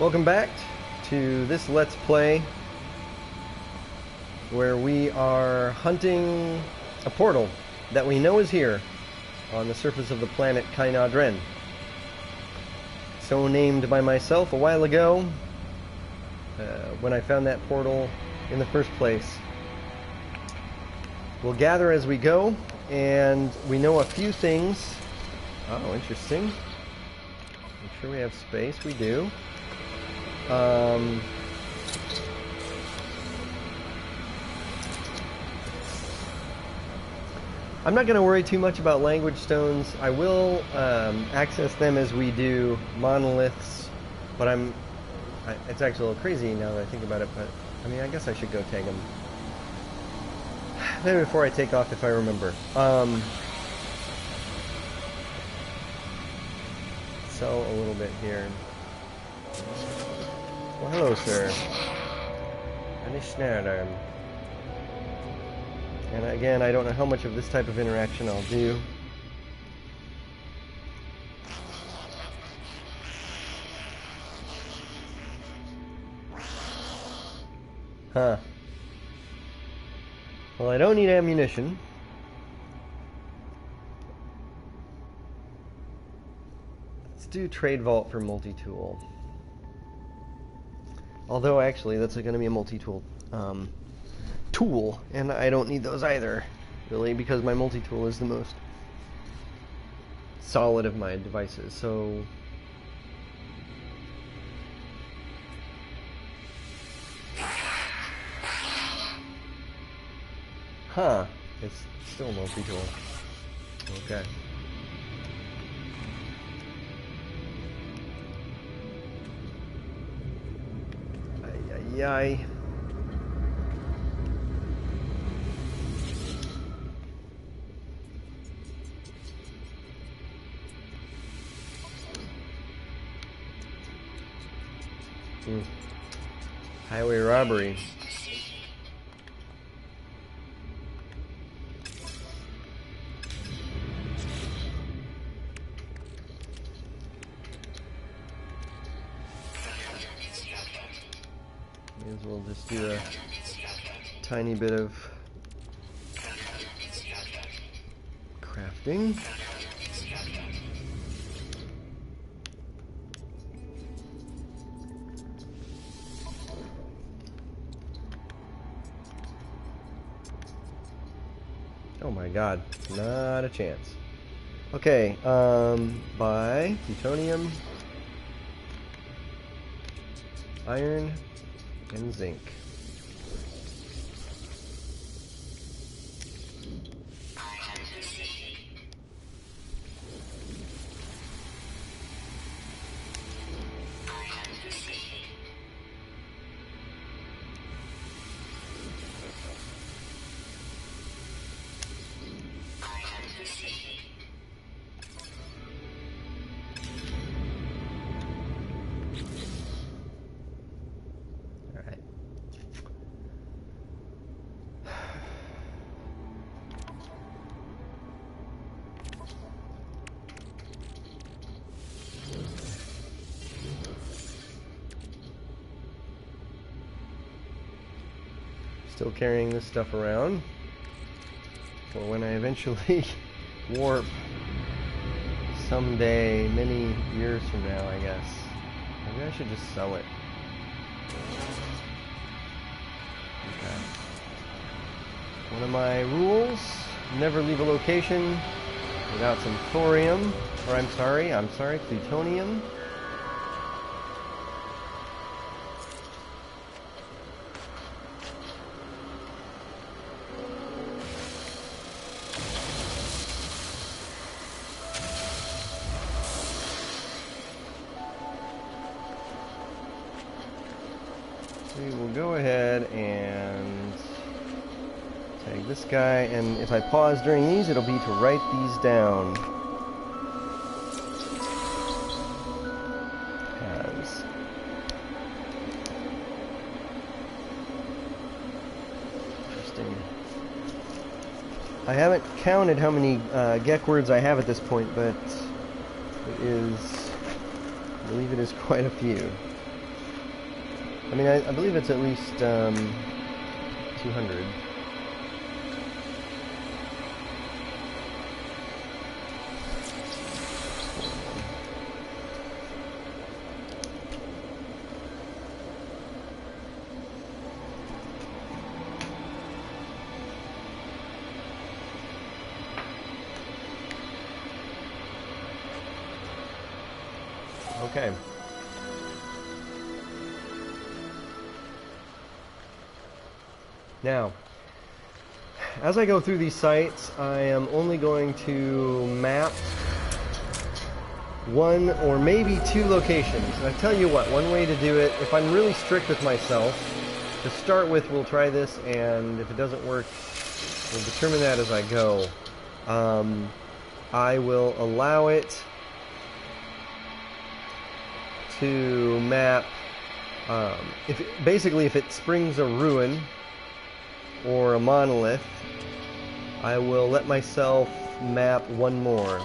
Welcome back to this Let's Play where we are hunting a portal that we know is here on the surface of the planet Kaina Dhren. So named by myself a while ago when I found that portal in the first place. We'll gather as we go, and we know a few things. Oh, interesting. Make sure we have space. We do. I'm not going to worry too much about language stones. I will access them as we do monoliths, but it's actually a little crazy now that I think about it, but I mean, I guess I should go tag them. Maybe before I take off if I remember. Sell a little bit here. Well, hello, sir. And again, I don't know how much of this type of interaction I'll do. Huh. Well, I don't need ammunition. Let's do trade vault for multi-tool. Although, actually, that's going to be a multi-tool tool, and I don't need those either, really, because my multi-tool is the most solid of my devices, so... Huh. It's still a multi-tool. Okay. Ay. Highway robbery. May as well just do a tiny bit of crafting. Oh my god, not a chance. Okay, buy plutonium, iron, and zinc. Still carrying this stuff around for when I eventually warp someday, many years from now, I guess. Maybe I should just sell it. Okay. One of my rules, never leave a location without some thorium, or I'm sorry, plutonium. We will go ahead and tag this guy, and if I pause during these, it'll be to write these down. As interesting. I haven't counted how many Gek words I have at this point, but it is, I believe it is quite a few. I mean, I believe it's at least 200. Okay. Now, as I go through these sites, I am only going to map one or maybe two locations. And I tell you what, one way to do it, if I'm really strict with myself, to start with, we'll try this, and if it doesn't work, we'll determine that as I go. I will allow it to map, basically if it springs a ruin or a monolith, I will let myself map one more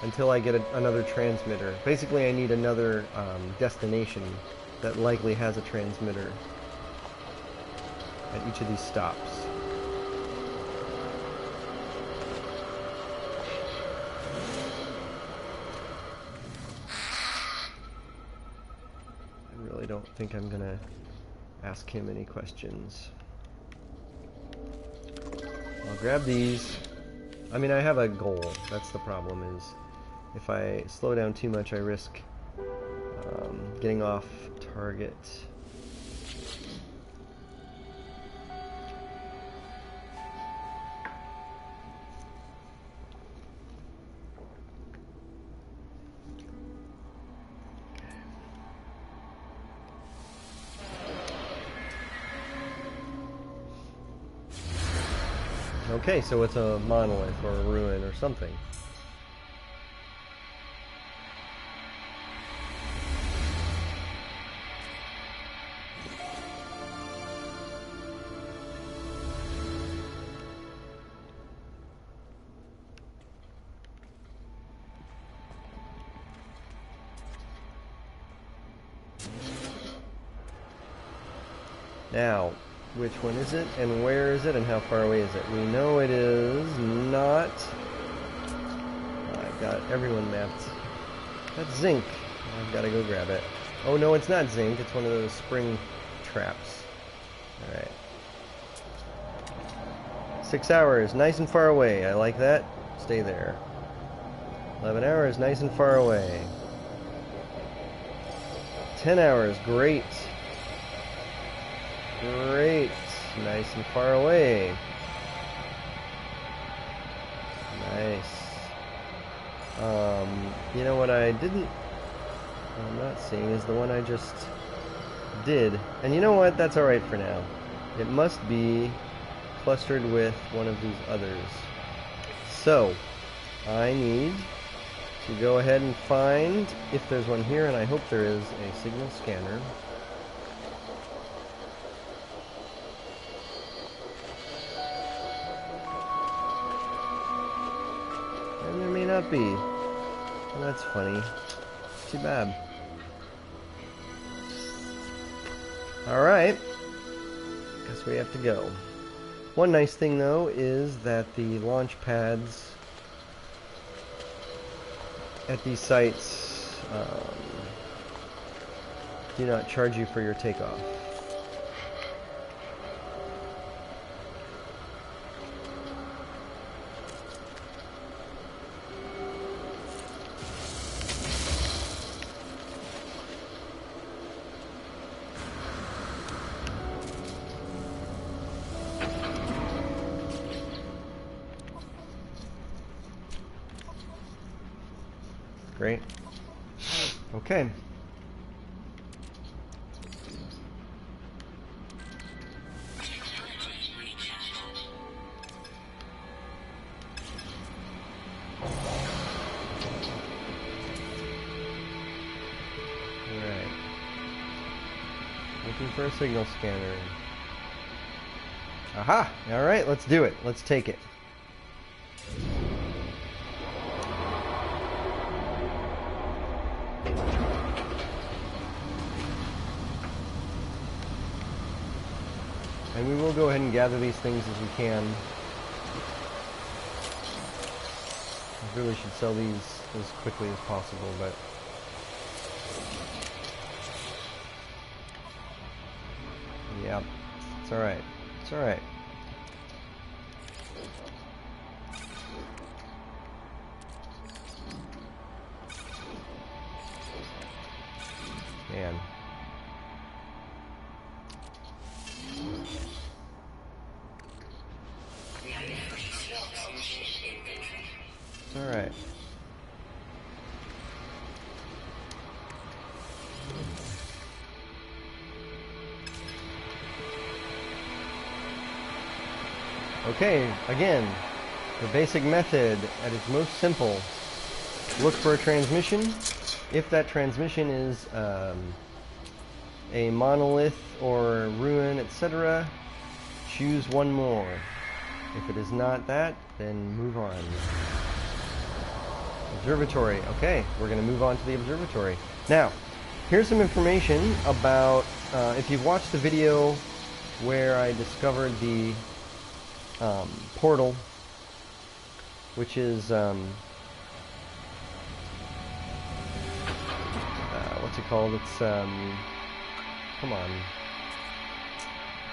until I get another transmitter. Basically I need another destination that likely has a transmitter at each of these stops. I don't think I'm gonna ask him any questions. I'll grab these. I mean, I have a goal. That's the problem, is if I slow down too much, I risk getting off target. Okay, so it's a monolith or a ruin or something. Now, which one is it, and where is it, and how far away is it? We know it is not... I've got everyone mapped. That's zinc. I've got to go grab it. Oh no, it's not zinc. It's one of those spring traps. Alright. 6 hours. Nice and far away. I like that. Stay there. 11 hours. Nice and far away. 10 hours. Great. Great. Nice and far away. Nice. You know what I'm not seeing is the one I just did. And you know what? That's alright for now. It must be clustered with one of these others. So, I need to go ahead and find if there's one here, and I hope there is a signal scanner. And there may not be. Well, that's funny. Too bad. Alright. Guess we have to go. One nice thing, though, is that the launch pads at these sites do not charge you for your takeoff. Great. Okay. Alright. Looking for a signal scanner. Aha! Alright, let's do it. Let's take it. And we will go ahead and gather these things as we can. I really should sell these as quickly as possible, but yeah, it's alright. It's alright. Man. It's alright. Okay, again, the basic method at its most simple. Look for a transmission. If that transmission is a monolith or ruin, etc., choose one more. If it is not that, then move on. Observatory. Okay, we're going to move on to the observatory. Now, here's some information about, if you've watched the video where I discovered the portal, which is, what's it called? It's, come on.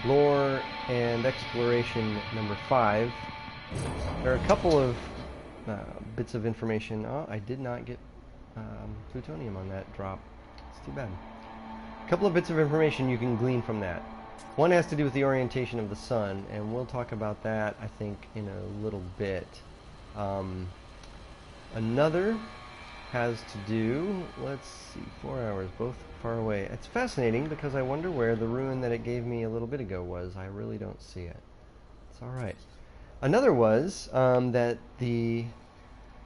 Lore and Exploration number 5. There are a couple of bits of information. Oh, I did not get plutonium on that drop. It's too bad. A couple of bits of information you can glean from that. One has to do with the orientation of the sun, and we'll talk about that, I think, in a little bit. Another has to do, let's see, 4 hours, both far away. It's fascinating because I wonder where the ruin that it gave me a little bit ago was. I really don't see it. It's alright. Another was that the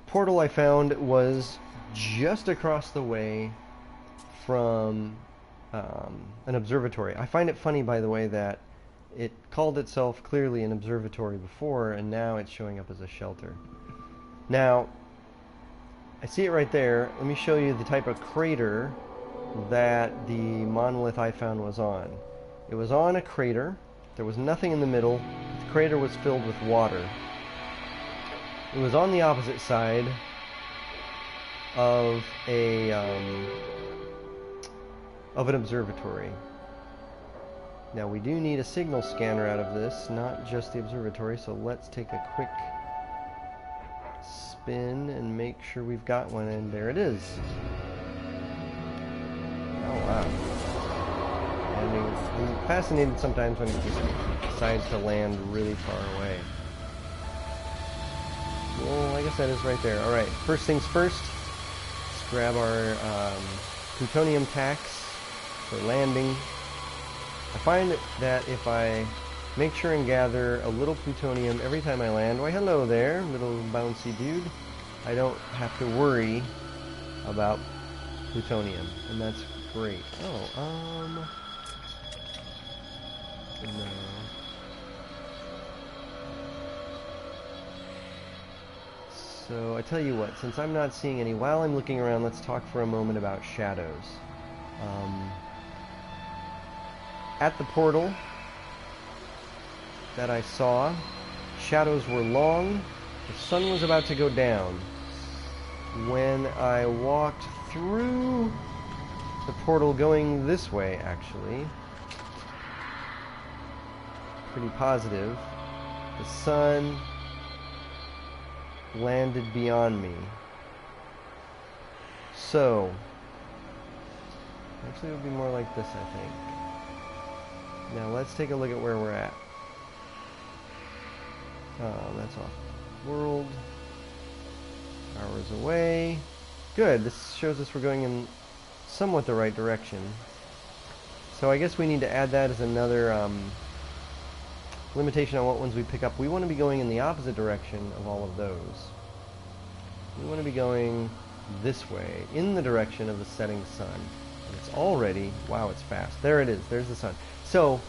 portal I found was just across the way from an observatory. I find it funny, by the way, that it called itself clearly an observatory before, and now it's showing up as a shelter. Now, I see it right there. Let me show you the type of crater that the monolith I found was on. It was on a crater. There was nothing in the middle. The crater was filled with water. It was on the opposite side of an observatory. Now we do need a signal scanner out of this, not just the observatory, so let's take a quick spin and make sure we've got one, and there it is. Oh wow. And I'm fascinated sometimes when it just decides to land really far away. Well, I guess that is right there. Alright, first things first, let's grab our plutonium tacks for landing. I find that if I make sure and gather a little plutonium every time I land, why hello there, little bouncy dude, I don't have to worry about plutonium, and that's great. Oh, no. So I tell you what, since I'm not seeing any, while I'm looking around, let's talk for a moment about shadows. At the portal that I saw, shadows were long. The sun was about to go down. When I walked through the portal going this way, actually, pretty positive, the sun landed beyond me. So, actually it would be more like this, I think. Now let's take a look at where we're at. Oh, that's off world. Hours away. Good, this shows us we're going in somewhat the right direction. So I guess we need to add that as another limitation on what ones we pick up. We want to be going in the opposite direction of all of those. We want to be going this way, in the direction of the setting sun. And it's already, wow, it's fast. There it is, there's the sun. So,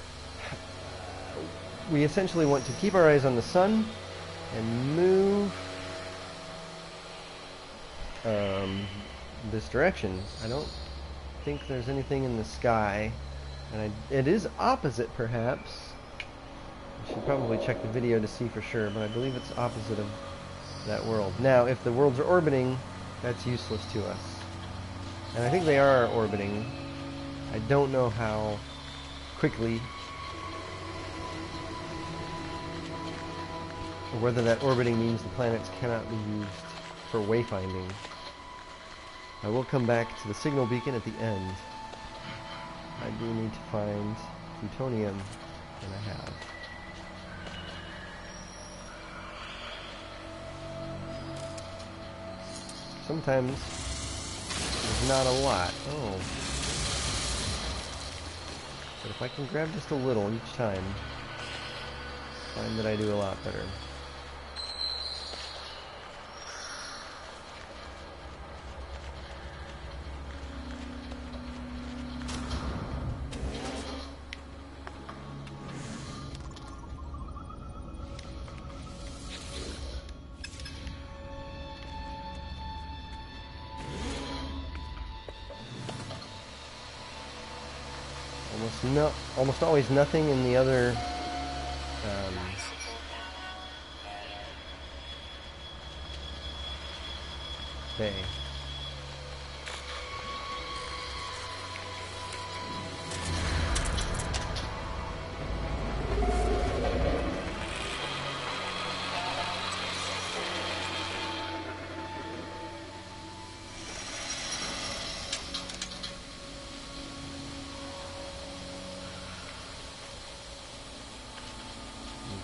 we essentially want to keep our eyes on the sun and move this direction. I don't think there's anything in the sky, and it is opposite perhaps I should probably check the video to see for sure, but I believe it's opposite of that world. Now, if the worlds are orbiting, that's useless to us. And I think they are orbiting. I don't know how quickly, or whether that orbiting means the planets cannot be used for wayfinding. I will come back to the signal beacon at the end. I do need to find plutonium, and I have. Sometimes there's not a lot. Oh. But if I can grab just a little each time, I find that I do a lot better. Almost always nothing in the other bay.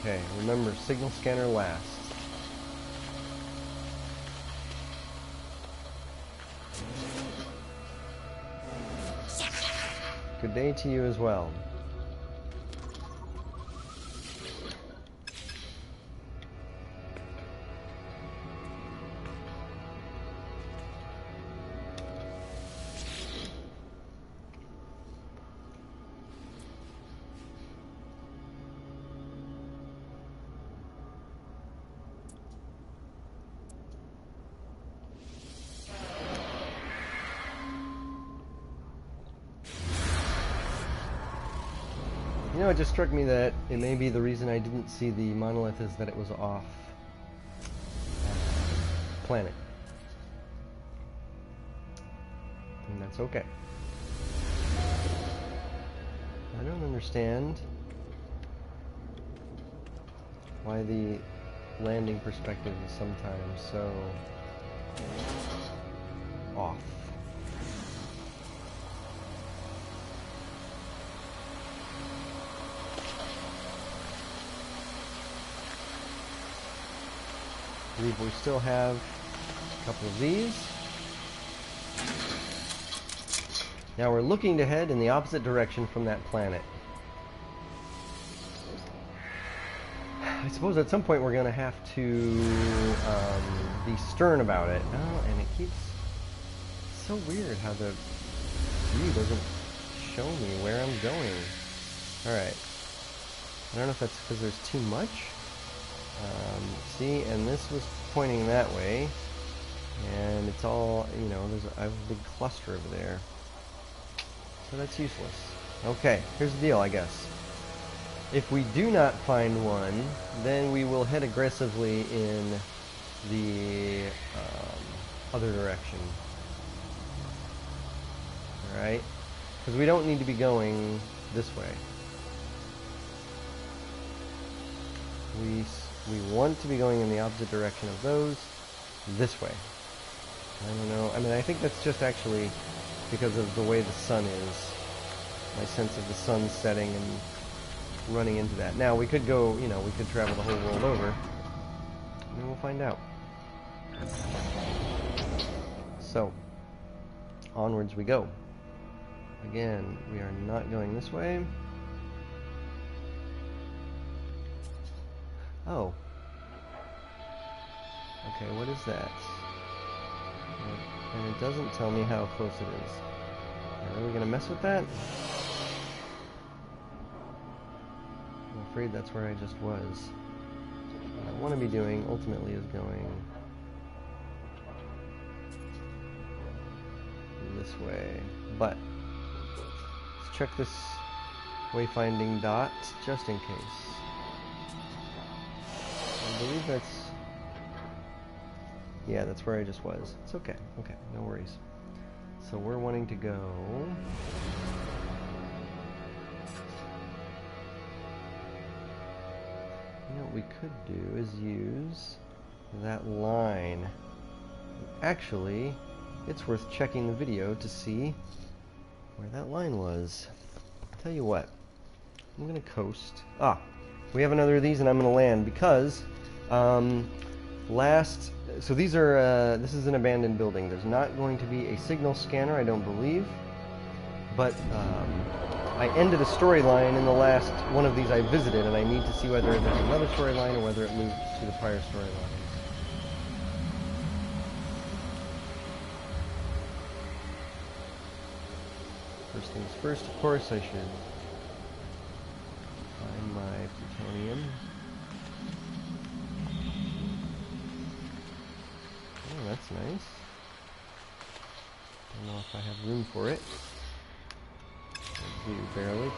Okay, remember, signal scanner last. Good day to you as well. You know, it just struck me that it may be the reason I didn't see the monolith is that it was off planet. And that's okay. I don't understand why the landing perspective is sometimes so off. I believe we still have a couple of these. Now we're looking to head in the opposite direction from that planet. I suppose at some point we're going to have to be stern about it. Oh, and it keeps... It's so weird how the view doesn't show me where I'm going. Alright. I don't know if that's because there's too much. See, and this was pointing that way, and it's all, you know, I have a big cluster over there, so that's useless. Okay, here's the deal, I guess. If we do not find one, then we will head aggressively in the other direction. Alright? Because we don't need to be going this way. We want to be going in the opposite direction of those, this way. I don't know, I mean, I think that's just actually because of the way the sun is. My sense of the sun setting and running into that. Now, we could go, you know, we could travel the whole world over, and we'll find out. So, onwards we go. Again, we are not going this way. Oh. Okay, what is that? And it doesn't tell me how close it is. Are we going to mess with that? I'm afraid that's where I just was. What I want to be doing, ultimately, is going this way. But, let's check this wayfinding dot, just in case. I believe that's... Yeah, that's where I just was. It's okay. Okay, no worries. So we're wanting to go... You know what we could do is use that line. Actually, it's worth checking the video to see where that line was. I'll tell you what. I'm going to coast. Ah, we have another of these and I'm going to land because so these are, this is an abandoned building. There's not going to be a signal scanner, I don't believe. But I ended a storyline in the last one of these I visited, and I need to see whether there's another storyline or whether it loops to the prior storyline. First things first, of course, I should find my plutonium. Oh, that's nice. Don't know if I have room for it. I do, barely.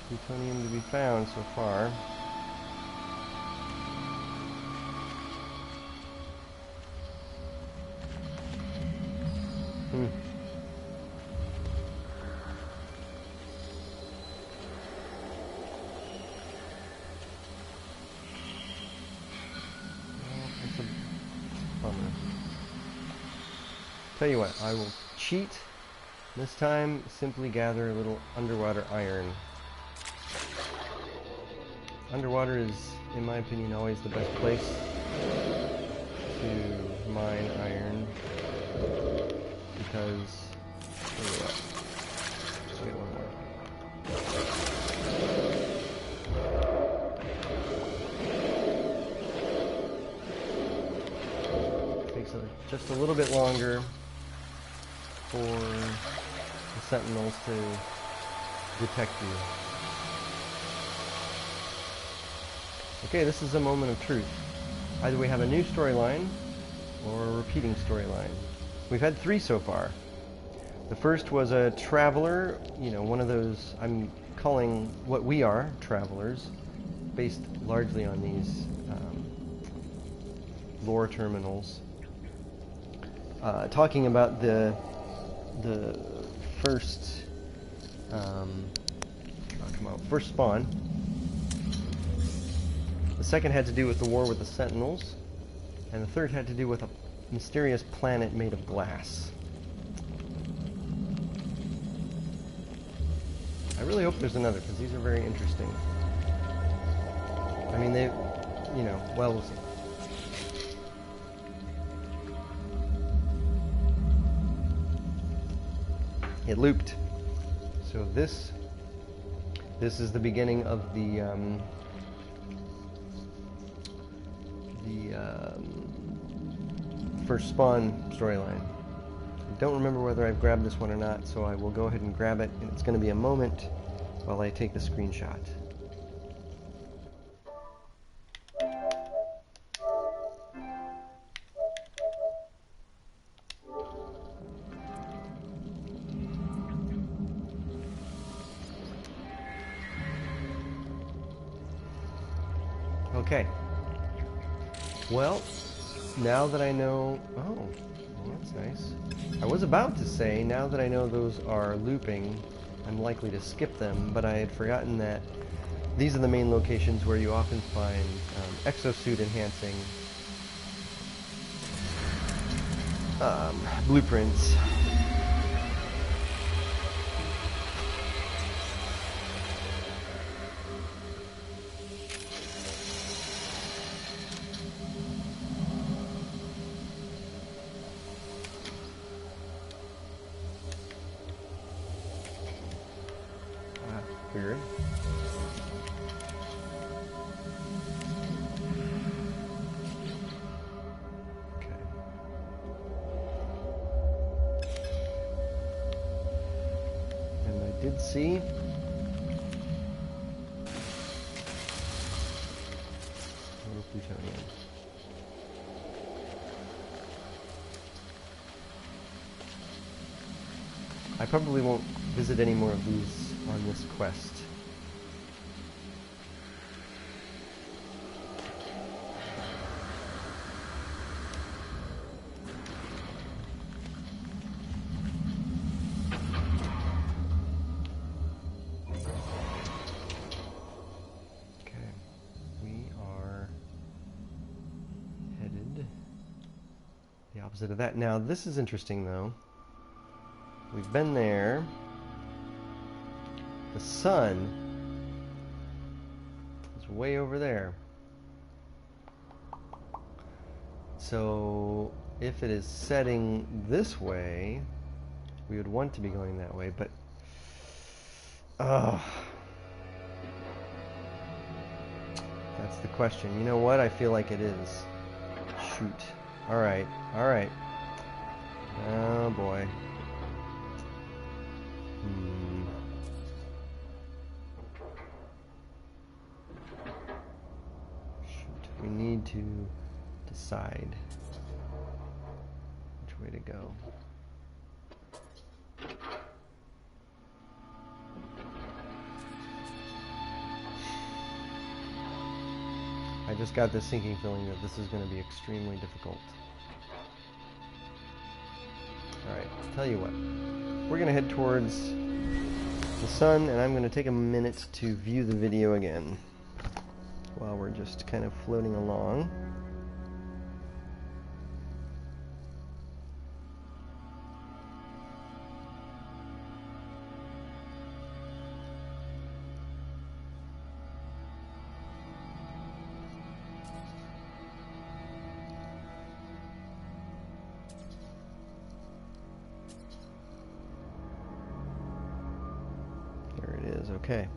Plutonium to be found so far. Well, that's a bummer. Tell you what, I will cheat. This time, simply gather a little underwater iron. Underwater is, in my opinion, always the best place to mine iron because, tell you what, let's get one more. Takes just a little bit longer for the sentinels to detect you. Okay, this is a moment of truth. Either we have a new storyline or a repeating storyline. We've had 3 so far. The first was a traveler, you know, one of those, I'm calling what we are travelers, based largely on these lore terminals, talking about the first, first spawn. The second had to do with the war with the Sentinels, and the third had to do with a mysterious planet made of glass. I really hope there's another, because these are very interesting. I mean, they, you know, well, we'll see. It looped. So this is the beginning of the first spawn storyline. I don't remember whether I've grabbed this one or not, so I will go ahead and grab it, and it's going to be a moment while I take the screenshot. Okay. Well, now that I know... Oh, well, that's nice. I was about to say, now that I know those are looping, I'm likely to skip them, but I had forgotten that these are the main locations where you often find exosuit enhancing blueprints. 100. Okay. And I did see plutonium. I probably won't visit any more of these on this quest. Of that. Now this is interesting though. We've been there. The sun is way over there. So if it is setting this way, we would want to be going that way, but that's the question. You know what? I feel like it is. Shoot. Alright, alright. Oh boy. Shoot, we need to decide which way to go. I just got this sinking feeling that this is going to be extremely difficult. Alright, tell you what. We're going to head towards the sun, and I'm going to take a minute to view the video again while we're just kind of floating along. Okay.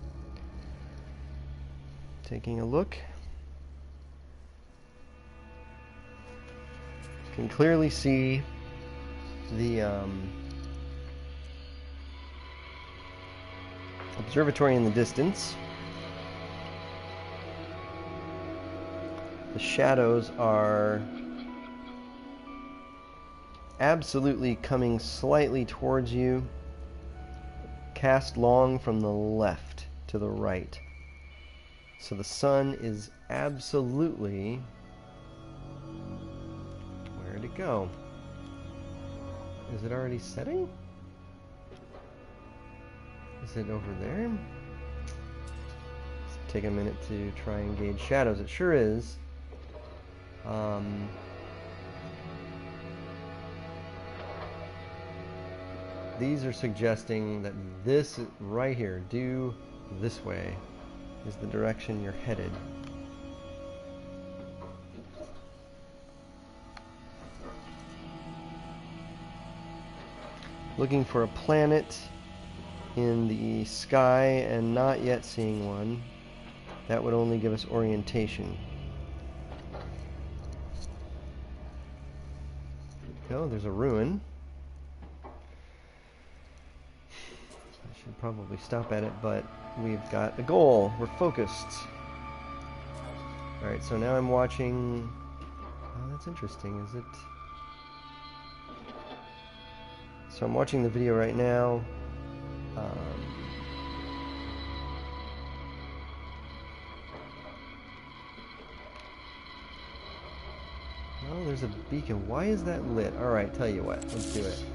Taking a look. Can clearly see the observatory in the distance. The shadows are absolutely coming slightly towards you. Cast long from the left to the right. So the sun is absolutely where to go. Is it already setting? Is it over there? Let's take a minute to try and gauge shadows. It sure is. These are suggesting that this right here, due this way, is the direction you're headed. Looking for a planet in the sky and not yet seeing one. That would only give us orientation. Oh, there's a ruin. Should probably stop at it, but we've got a goal. We're focused. Alright, so now I'm watching... Oh, that's interesting. Is it... So I'm watching the video right now. Oh, there's a beacon. Why is that lit? Alright, tell you what. Let's do it.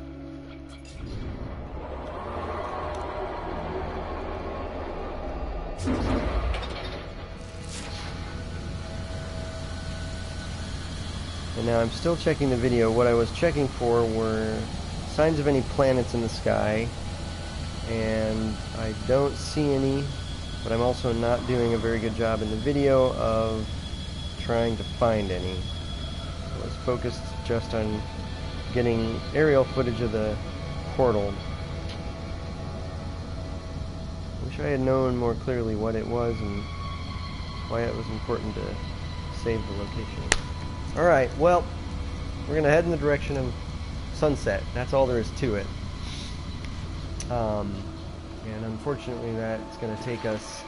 And now I'm still checking the video. What I was checking for were signs of any planets in the sky, and I don't see any, but I'm also not doing a very good job in the video of trying to find any. I was focused just on getting aerial footage of the portal. Wish Wish I had known more clearly what it was and why it was important to save the location. Alright, well, we're going to head in the direction of sunset. That's all there is to it. And unfortunately that's going to take us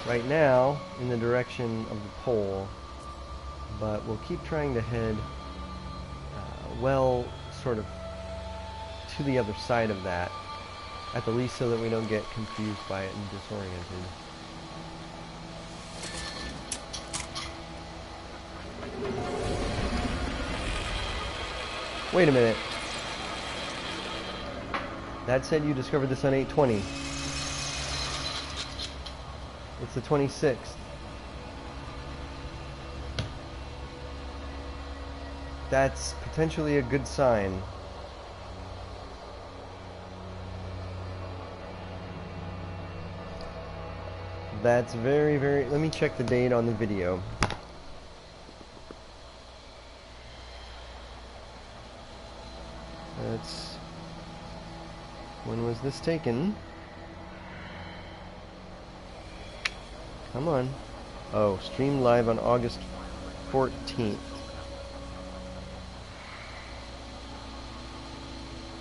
right now in the direction of the pole. But we'll keep trying to head, well, sort of to the other side of that, at the least so that we don't get confused by it and disoriented. Wait a minute. That said you discovered this on 8/20. It's the 26th. That's potentially a good sign. That's very, very... Let me check the date on the video. That's... When was this taken? Come on. Oh, streamed live on August 14th.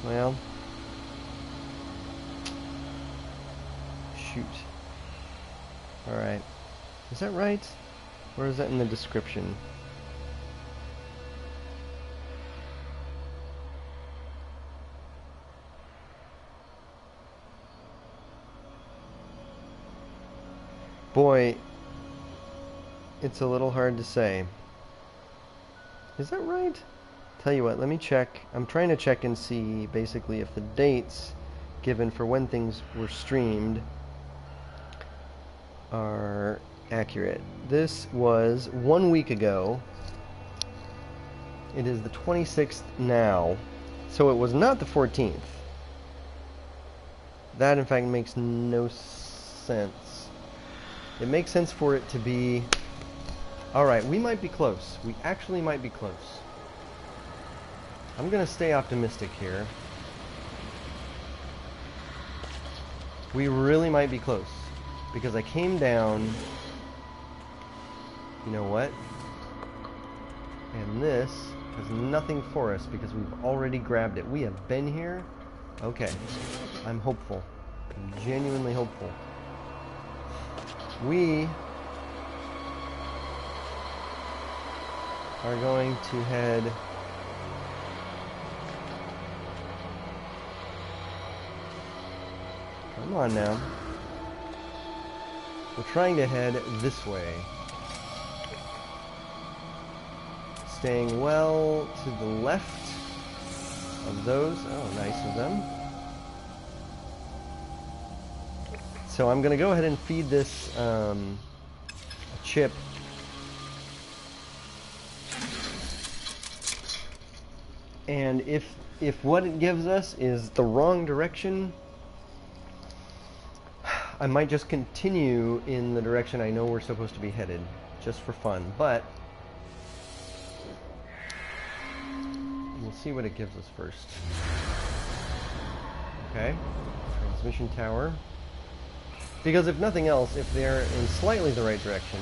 Well... Shoot. Alright. Is that right? Or is that in the description? Boy, it's a little hard to say. Is that right? Tell you what, let me check. I'm trying to check and see basically if the dates given for when things were streamed are accurate. This was 1 week ago. It is the 26th now. So it was not the 14th. That in fact makes no sense. It makes sense for it to be... Alright, we might be close. We actually might be close. I'm gonna stay optimistic here. We really might be close. Because I came down... You know what? And this has nothing for us because we've already grabbed it. We have been here? Okay. I'm hopeful. I'm genuinely hopeful. We are going to head come on now. We're trying to head this way. Staying well to the left of those. Oh, nice of them. So I'm going to go ahead and feed this chip. And if what it gives us is the wrong direction, I might just continue in the direction I know we're supposed to be headed, just for fun. But we'll see what it gives us first. Okay, transmission tower. Because if nothing else, if they're in slightly the right direction,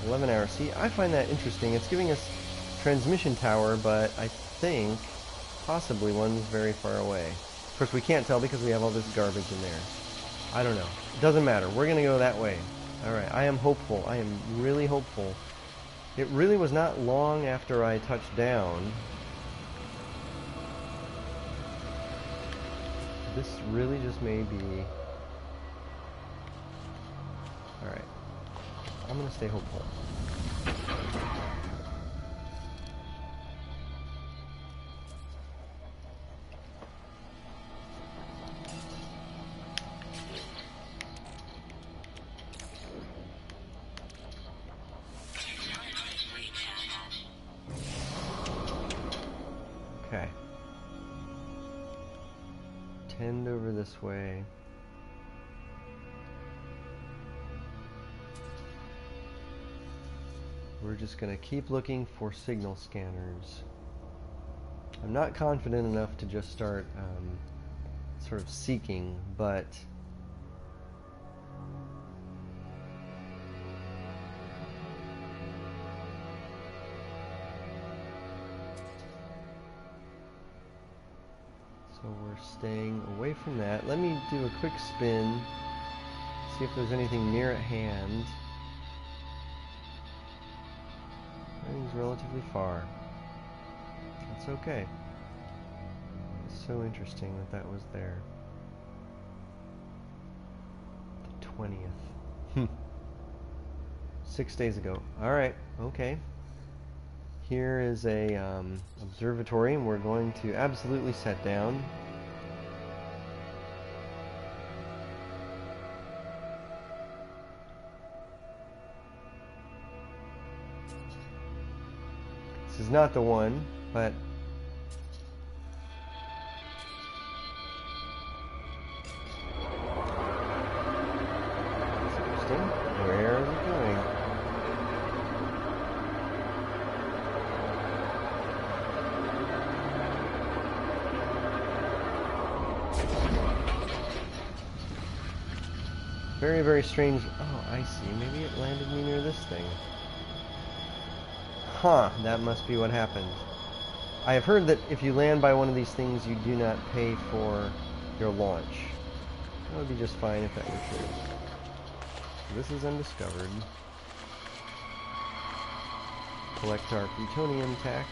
11 hours. See, I find that interesting. It's giving us transmission tower, but I think possibly one's very far away. Of course, we can't tell because we have all this garbage in there. I don't know. It doesn't matter. We're going to go that way. Alright, I am hopeful. I am really hopeful. It really was not long after I touched down. This really just may be... Alright. I'm going to stay hopeful. Okay. Tend over this way. We're just going to keep looking for signal scanners. I'm not confident enough to just start sort of seeking, but so we're staying away from that. Let me do a quick spin, see if there's anything near at hand. Everything's relatively far. That's okay. It's so interesting that that was there. The 20th. 6 days ago. Alright, okay. Here is a observatory, and we're going to absolutely set down. This is not the one, but it's interesting. Where is it going? Very, very strange. Oh, I see. Maybe it landed me near this thing. Huh, that must be what happened. I have heard that if you land by one of these things, you do not pay for your launch. That would be just fine if that were true. This is undiscovered. Collect our plutonium tax.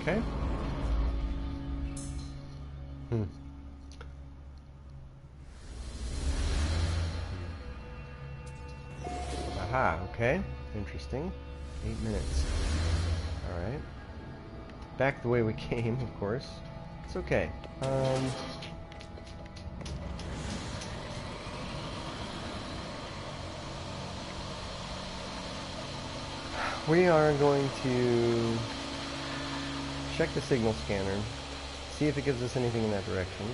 Okay. Aha, okay. Interesting. 8 minutes. Alright. Back the way we came, of course. It's okay. We are going to check the signal scanner, see if it gives us anything in that direction.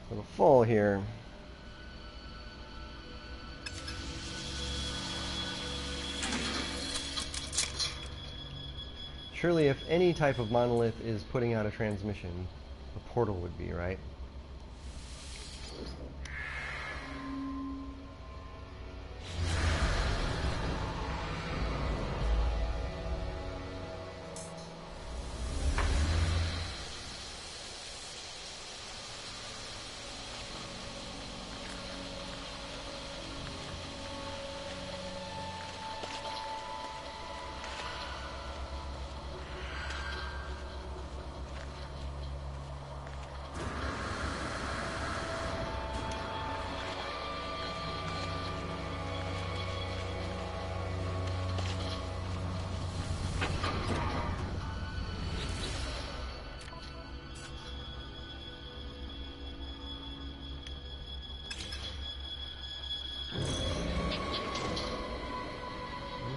A little full here. Surely if any type of monolith is putting out a transmission, a portal would be, right?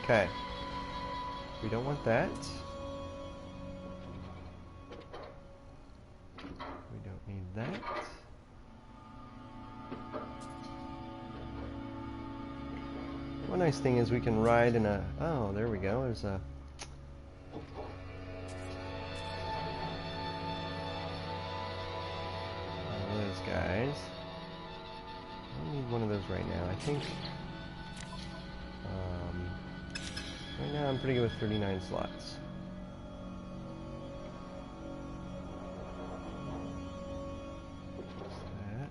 Okay. We don't want that. We don't need that. One nice thing is we can ride in a... Oh, there we go. There's a... One of those guys. I don't need one of those right now. I think... right now I'm pretty good with 39 slots. What's that?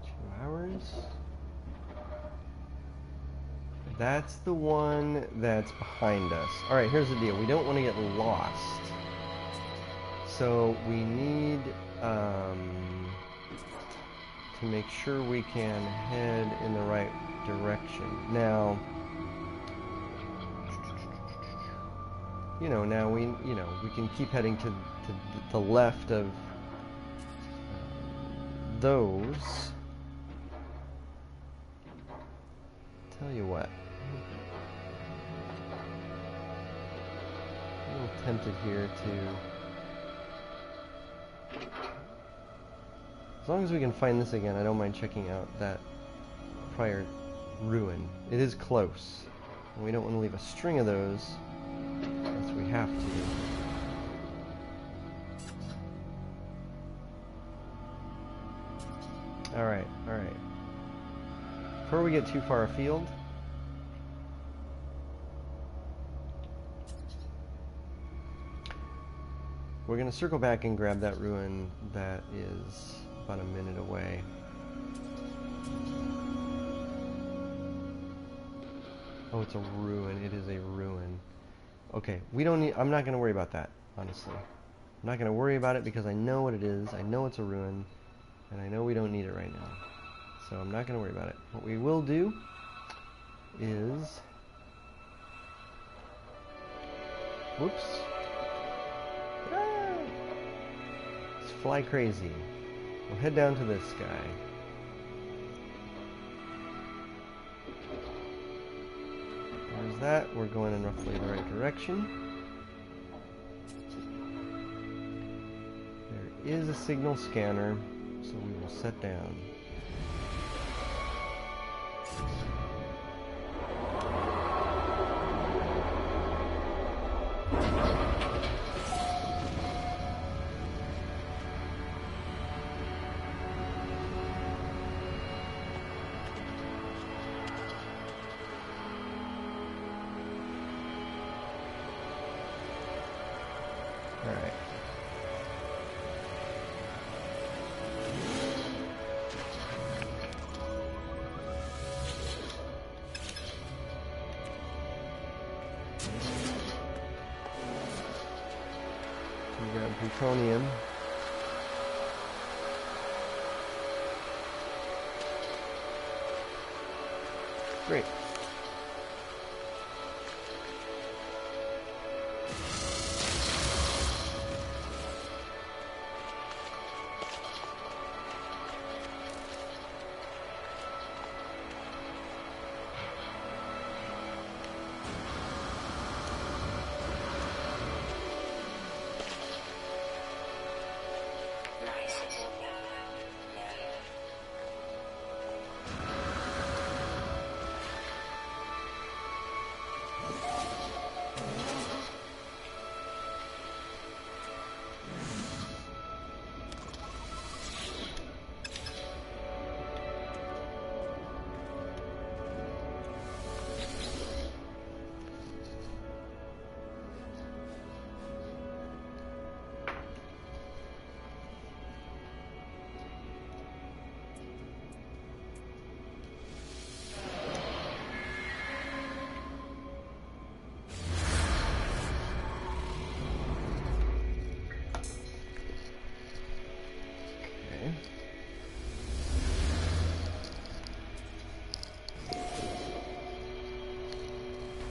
2 hours. That's the one that's behind us. Alright, here's the deal. We don't want to get lost. So we need to make sure we can head in the right direction. Now, now we can keep heading to the left of those. Tell you what, I'm a little tempted here to... As long as we can find this again, I don't mind checking out that prior ruin. It is close. And we don't want to leave a string of those unless we have to. Alright, alright. Before we get too far afield, we're going to circle back and grab that ruin that is about a minute away. Oh, it's a ruin. It is a ruin. Okay, we don't need... I'm not going to worry about that, honestly. I'm not going to worry about it because I know what it is. I know it's a ruin, and I know we don't need it right now. So I'm not going to worry about it. What we will do is... Whoops. Ah! Let's fly crazy. We'll head down to this guy. There's that. We're going in roughly the right direction. There is a signal scanner, so we will set down. Plutonium. Great.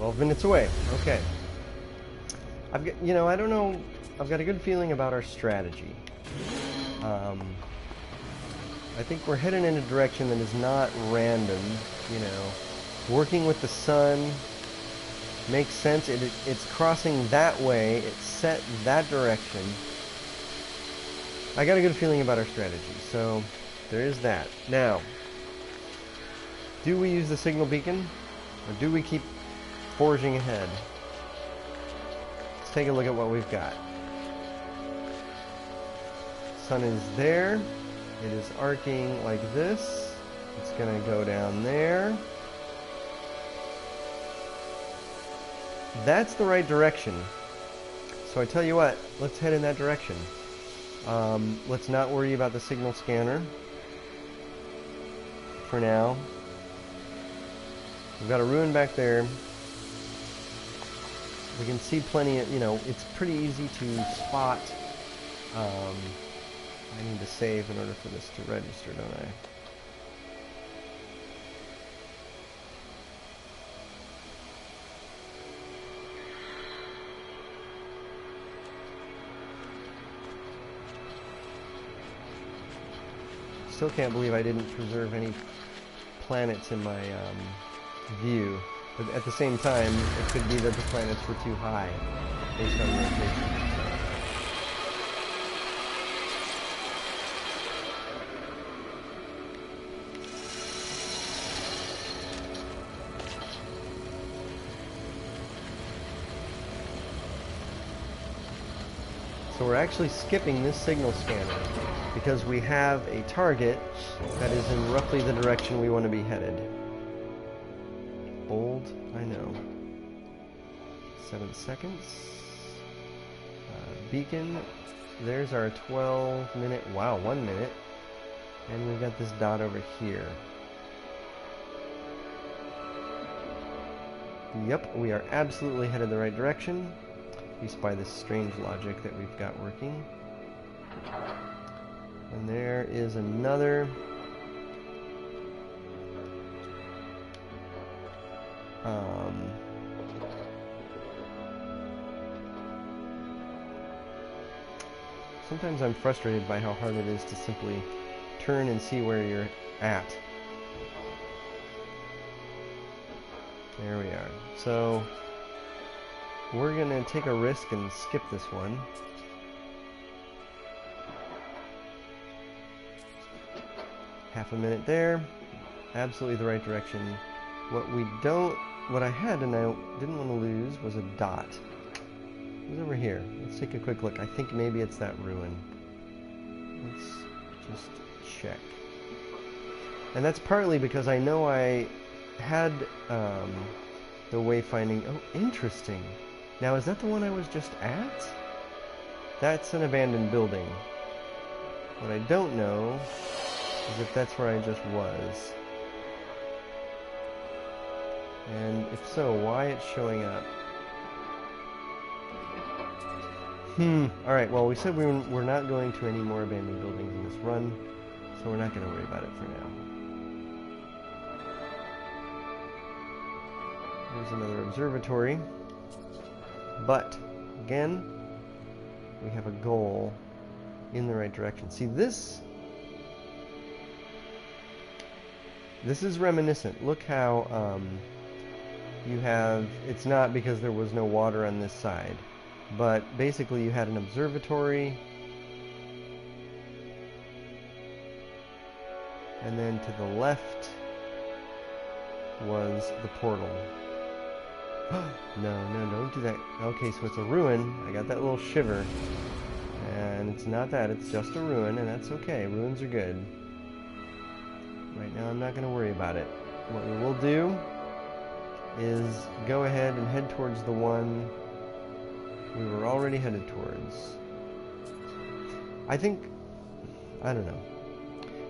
12 minutes away. Okay. I've got, you know, I don't know. I've got a good feeling about our strategy. I think we're heading in a direction that is not random, you know. Working with the sun makes sense. It's crossing that way. It's set that direction. I got a good feeling about our strategy, so there is that. Now, do we use the signal beacon, or do we keep forging ahead? Let's take a look at what we've got. Sun is there. It is arcing like this. It's going to go down there. That's the right direction. So I tell you what, let's head in that direction. Let's not worry about the signal scanner for now. We've got a ruin back there. We can see plenty of, you know, it's pretty easy to spot. I need to save in order for this to register, don't I? Still can't believe I didn't preserve any planets in my view. But at the same time, it could be that the planets were too high based on rotation. So we're actually skipping this signal scanner because we have a target that is in roughly the direction we want to be headed. Bold, I know. 7 seconds. Beacon, there's our 12-minute, wow, 1 minute. And we've got this dot over here. Yep, we are absolutely headed the right direction. At least by this strange logic that we've got working. And there is another. Sometimes I'm frustrated by how hard it is to simply turn and see where you're at. There we are. So we're going to take a risk and skip this one. Half a minute there. Absolutely the right direction. What I had and I didn't want to lose was a dot. It was over here. Let's take a quick look. I think maybe it's that ruin. Let's just check. And that's partly because I know I had the wayfinding. Oh, interesting. Now, is that the one I was just at? That's an abandoned building. What I don't know is if that's where I just was. And if so, why it's showing up. Alright, well, we said we're not going to any more abandoned buildings in this run, so we're not going to worry about it for now. There's another observatory. But, again, we have a goal in the right direction. See, this is reminiscent. Look how you have, it's not because there was no water on this side, but basically you had an observatory, and then to the left was the portal. No, don't do that. Okay, so it's a ruin. I got that little shiver. And it's not that, it's just a ruin, and that's okay. Ruins are good. Right now I'm not going to worry about it. What we will do is go ahead and head towards the one we were already headed towards. I think, I don't know.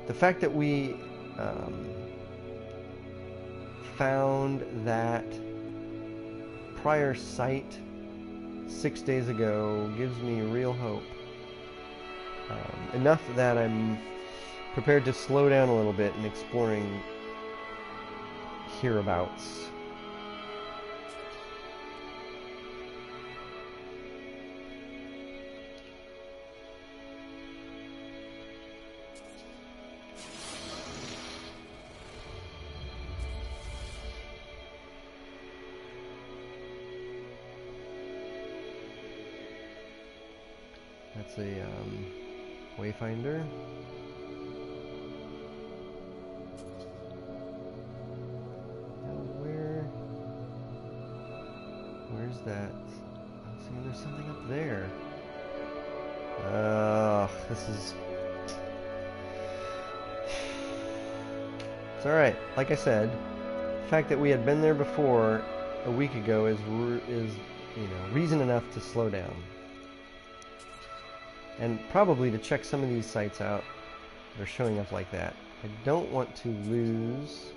The fact that we found that prior site 6 days ago gives me real hope. Enough that I'm prepared to slow down a little bit in exploring hereabouts. That's a wayfinder. Where's that? I'm seeing there's something up there. This is... It's alright. Like I said, the fact that we had been there before a week ago is you know, reason enough to slow down. And probably to check some of these sites out that are showing up like that. I don't want to lose...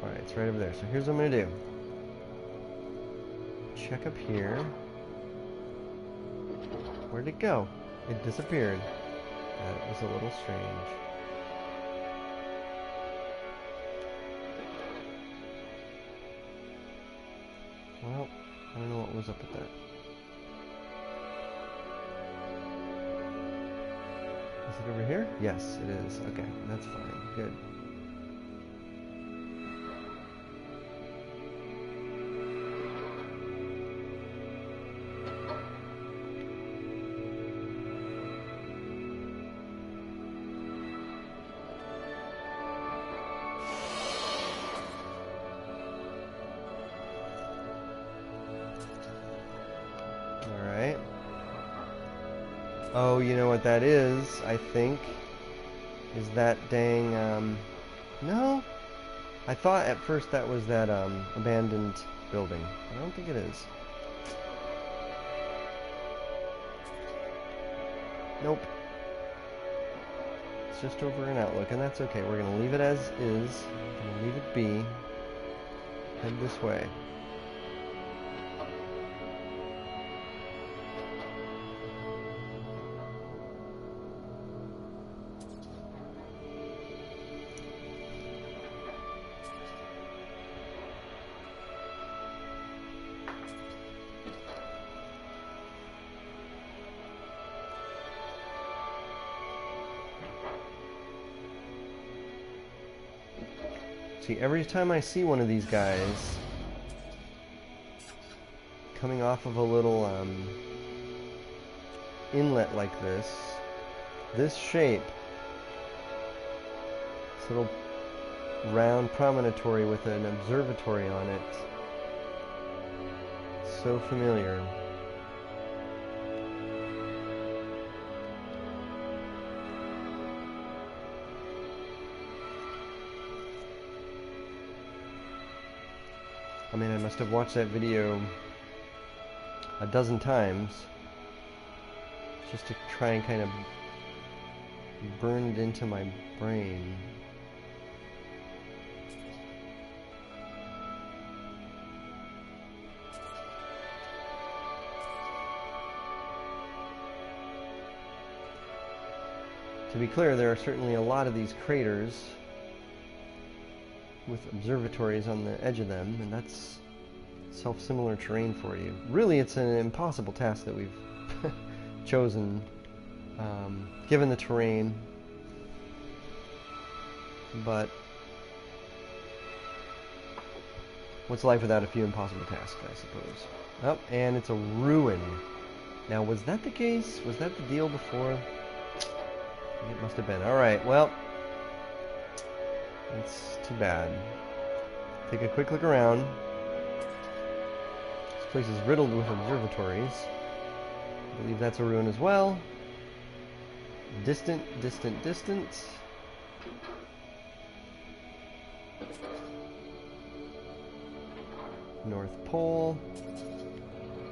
Alright, it's right over there. So here's what I'm going to do. Check up here. Where'd it go? It disappeared. That was a little strange. Well, I don't know what was up with that. Is it over here? Yes, it is. Okay, that's fine. Good. Oh, you know what that is, I think, is that dang, no? I thought at first that was that, abandoned building. I don't think it is. Nope. It's just over in Outlook, and that's okay. We're gonna leave it as is. We're gonna leave it be. Head this way. See, every time I see one of these guys coming off of a little inlet like this shape, this little round promontory with an observatory on it, so familiar. I mean, I must have watched that video a dozen times just to try and kind of burn it into my brain. To be clear, there are certainly a lot of these craters with observatories on the edge of them, and that's self-similar terrain for you. Really, it's an impossible task that we've chosen, given the terrain, but what's life without a few impossible tasks, I suppose. Oh, and it's a ruin. Now, was that the case? Was that the deal before? It must have been. Alright, well, it's too bad. Take a quick look around. This place is riddled with observatories. I believe that's a ruin as well. Distant, distant, distant. North Pole.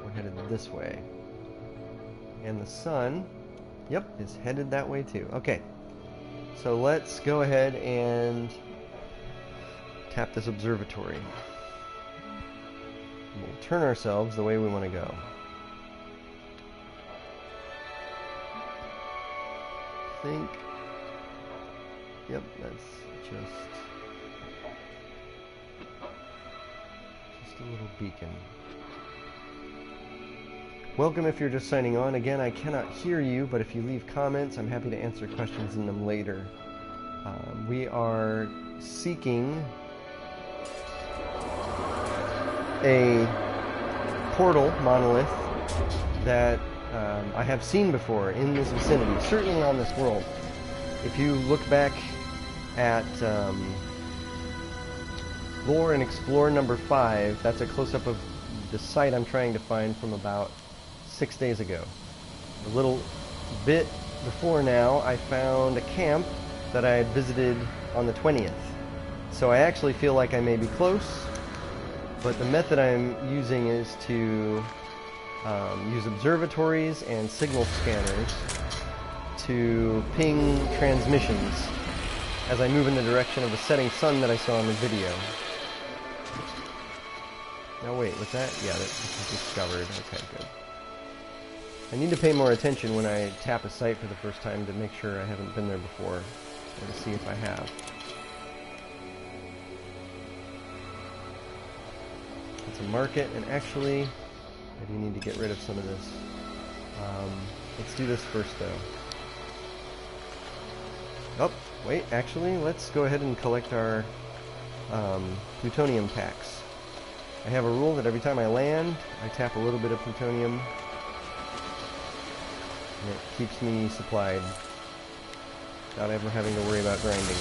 We're headed this way. And the sun, yep, is headed that way too. Okay. So let's go ahead and tap this observatory. We'll turn ourselves the way we want to go. I think, yep, that's just a little beacon. Welcome if you're just signing on. Again, I cannot hear you, but if you leave comments, I'm happy to answer questions in them later. We are seeking a portal monolith that I have seen before in this vicinity, certainly on this world. If you look back at Lore and Explore number 5, that's a close-up of the site I'm trying to find from about 6 days ago. A little bit before now, I found a camp that I had visited on the 20th. So I actually feel like I may be close, but the method I'm using is to use observatories and signal scanners to ping transmissions as I move in the direction of the setting sun that I saw in the video. Now wait, was that? Yeah, that was discovered. Okay, good. I need to pay more attention when I tap a site for the first time to make sure I haven't been there before, or to see if I have. It's a market, and actually, I do need to get rid of some of this. Let's do this first, though. Oh, wait, actually, let's go ahead and collect our plutonium packs. I have a rule that every time I land, I tap a little bit of plutonium, and it keeps me supplied without ever having to worry about grinding.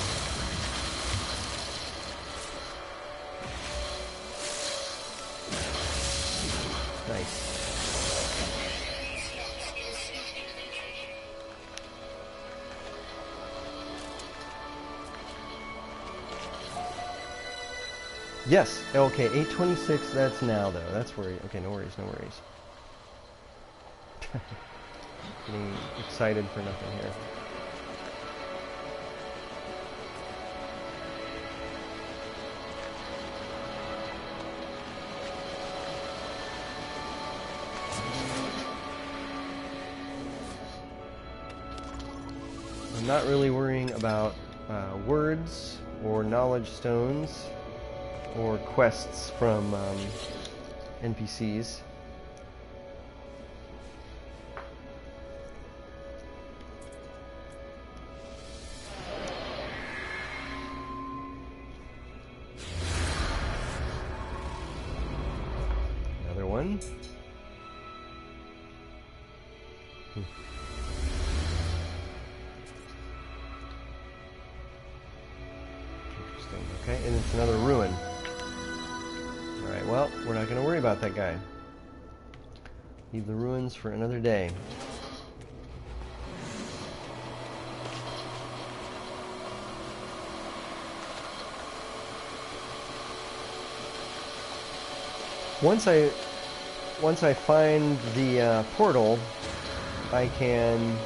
Nice. Yes, okay, 8:26, that's now though. That's where, okay, no worries, no worries. Getting excited for nothing here. I'm not really worrying about words or knowledge stones or quests from NPCs. Another one. Interesting. Okay, and it's another ruin. Alright, well, we're not going to worry about that guy. Leave the ruins for another day. Once I find the portal, I can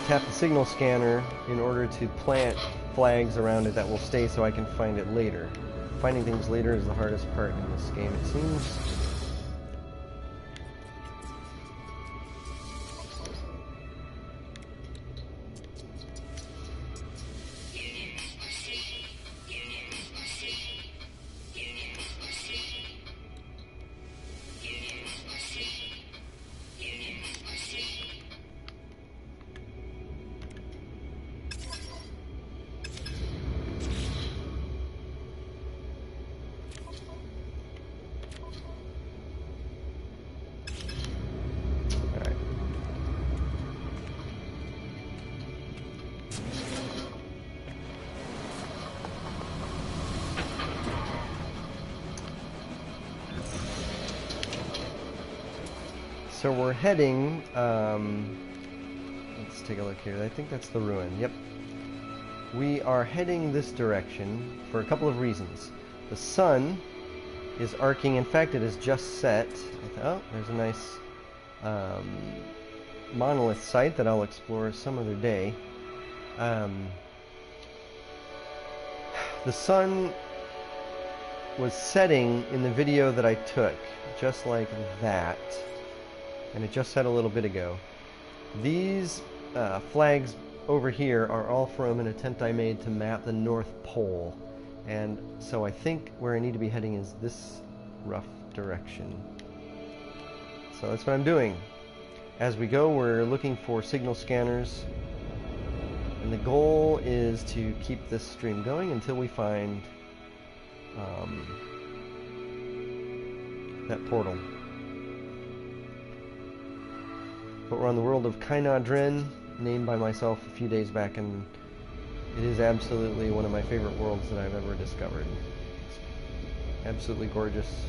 tap the signal scanner in order to plant flags around it that will stay so I can find it later. Finding things later is the hardest part in this game, it seems. So we're heading, let's take a look here. I think that's the ruin. Yep. We are heading this direction for a couple of reasons. The sun is arcing. In fact, it has just set. Oh, there's a nice monolith site that I'll explore some other day. The sun was setting in the video that I took, just like that. And it just set a little bit ago. These flags over here are all from an attempt I made to map the North Pole. And so I think where I need to be heading is this rough direction. So that's what I'm doing. As we go, we're looking for signal scanners. And the goal is to keep this stream going until we find that portal. But we're on the world of Kaina, Dhren, named by myself a few days back, and it is absolutely one of my favorite worlds that I've ever discovered. It's absolutely gorgeous.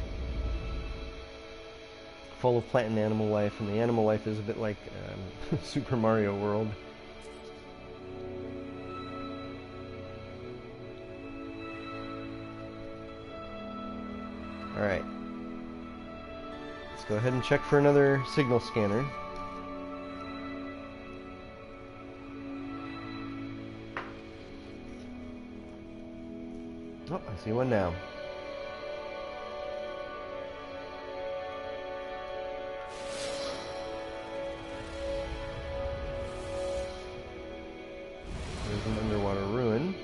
Full of plant and animal life, and the animal life is a bit like Super Mario World. Alright. Let's go ahead and check for another signal scanner. Oh, I see one now. There's an underwater ruin.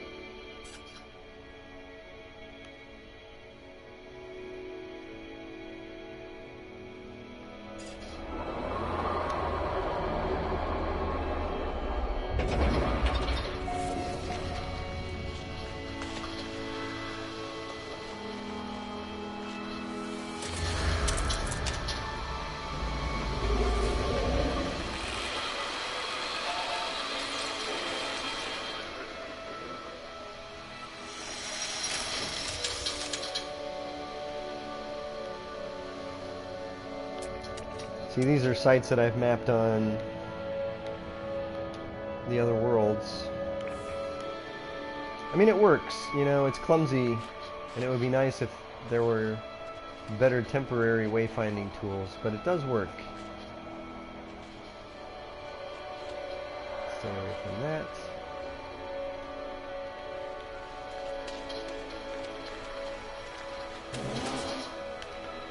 See, these are sites that I've mapped on the other worlds. I mean, it works, you know, it's clumsy, and it would be nice if there were better temporary wayfinding tools, but it does work. Stay away from that.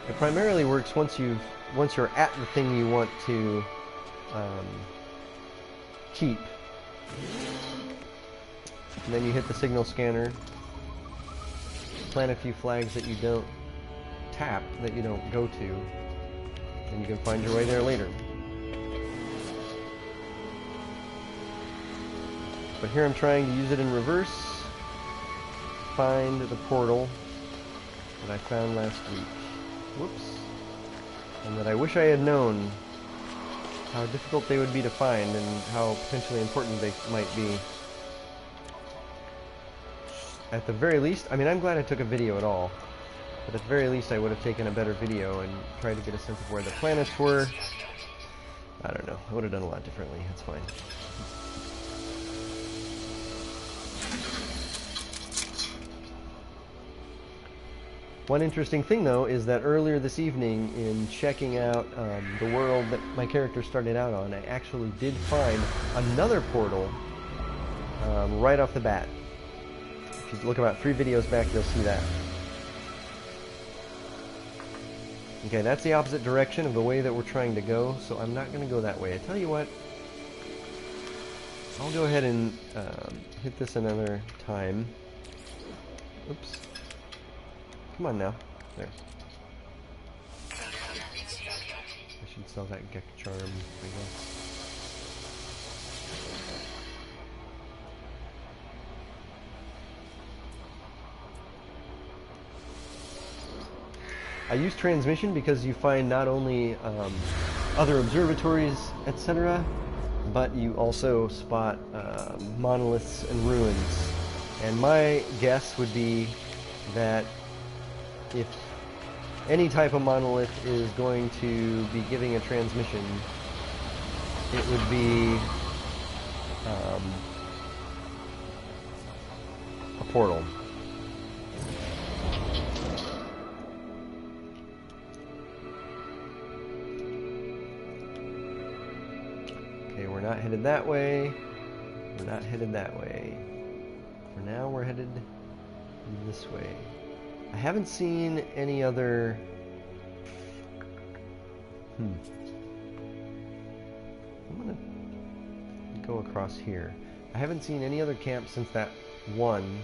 It primarily works once you're at the thing you want to keep. And then you hit the signal scanner, plant a few flags that you don't tap, that you don't go to, and you can find your way there later. But here I'm trying to use it in reverse, find the portal that I found last week. Whoops. And that I wish I had known how difficult they would be to find and how potentially important they might be. At the very least, I mean, I'm glad I took a video at all, but at the very least I would have taken a better video and tried to get a sense of where the planets were. I don't know, I would have done a lot differently, that's fine. One interesting thing, though, is that earlier this evening, in checking out the world that my character started out on, I actually did find another portal right off the bat. If you look about 3 videos back, you'll see that. Okay, that's the opposite direction of the way that we're trying to go, so I'm not going to go that way. I tell you what, I'll go ahead and hit this another time. Oops. Come on now. There. I should sell that Gek Charm, I guess. I use transmission because you find not only other observatories, etc., but you also spot monoliths and ruins. And my guess would be that if any type of monolith is going to be giving a transmission, it would be a portal. Okay, we're not headed that way. We're not headed that way. For now, we're headed this way. I haven't seen any other... I'm gonna go across here. I haven't seen any other camp since that one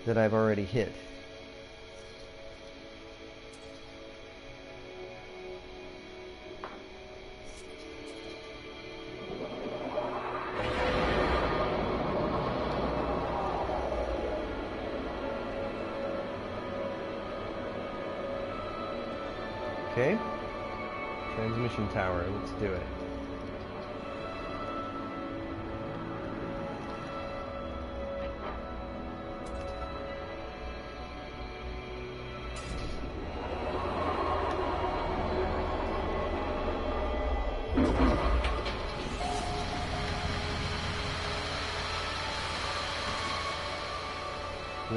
that I've already hit. Okay. Transmission tower, let's do it.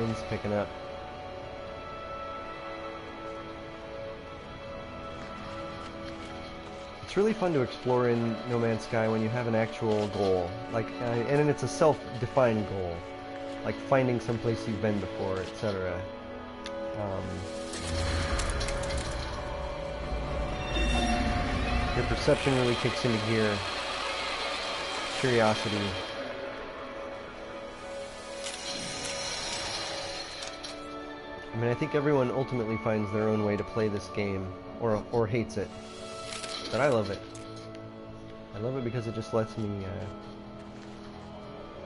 wind's picking up. It's really fun to explore in No Man's Sky when you have an actual goal, like, and it's a self-defined goal, like finding some place you've been before, etc. Your perception really kicks into gear. Curiosity. I mean, I think everyone ultimately finds their own way to play this game, or hates it. But I love it. I love it because it just lets me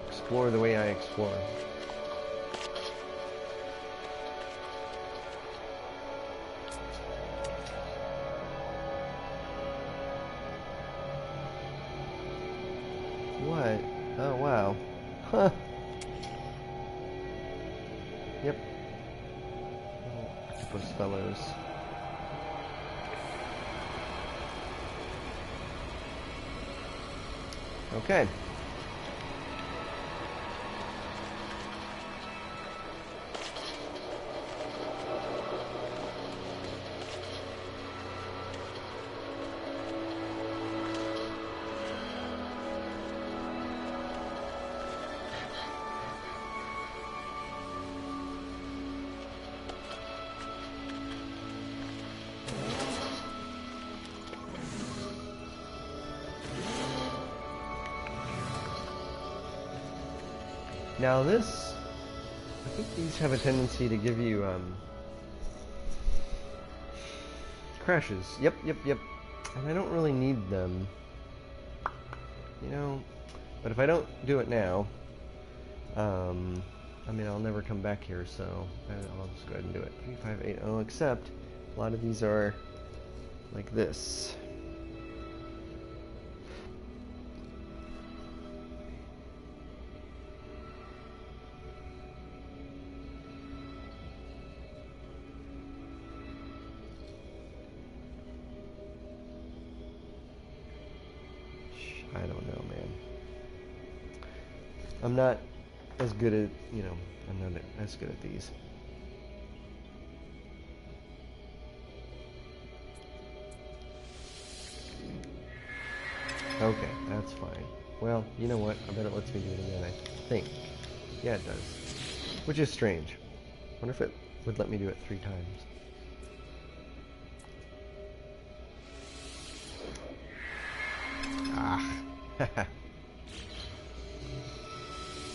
explore the way I explore. What? Oh, wow. Huh. Yep. Octopus fellows. Okay. Now this, I think these have a tendency to give you crashes. Yep. And I don't really need them, you know. But if I don't do it now, I mean, I'll never come back here. So I'll just go ahead and do it. 3580. Except a lot of these are like this. I don't know, man. I'm not as good at, you know, I'm not as good at these. Okay, that's fine. Well, you know what? I bet it lets me do it again, I think. Yeah, it does. Which is strange. Wonder if it would let me do it 3 times. Ah.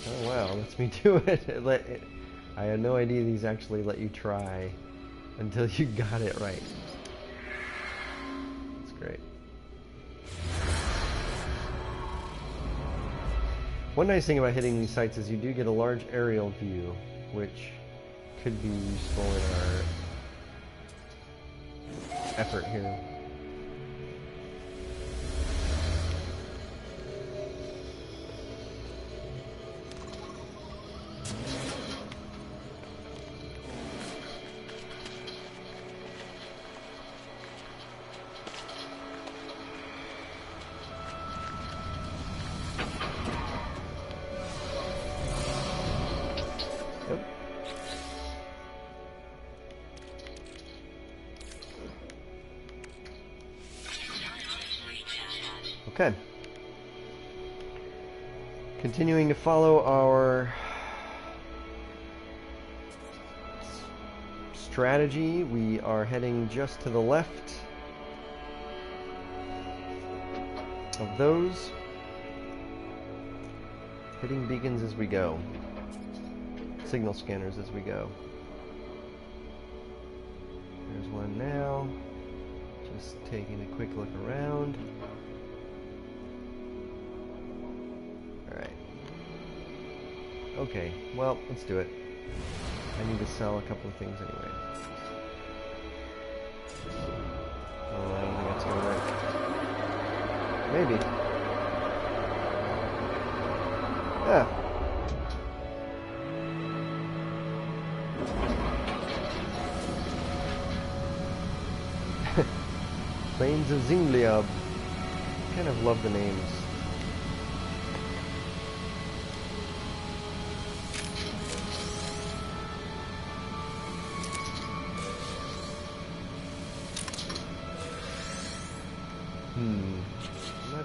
Oh wow, it lets me do it. I had no idea these actually let you try until you got it right. That's great. One nice thing about hitting these sites is you do get a large aerial view, which could be useful in our effort here. Okay. Continuing to follow our strategy, we are heading just to the left of those. Hitting beacons as we go. Signal scanners as we go. There's one now. Just taking a quick look around. Okay, well, let's do it. I need to sell a couple of things anyway. Oh, I don't think that's gonna work. Maybe. Yeah. Plains of Zingliab. Kind of love the names.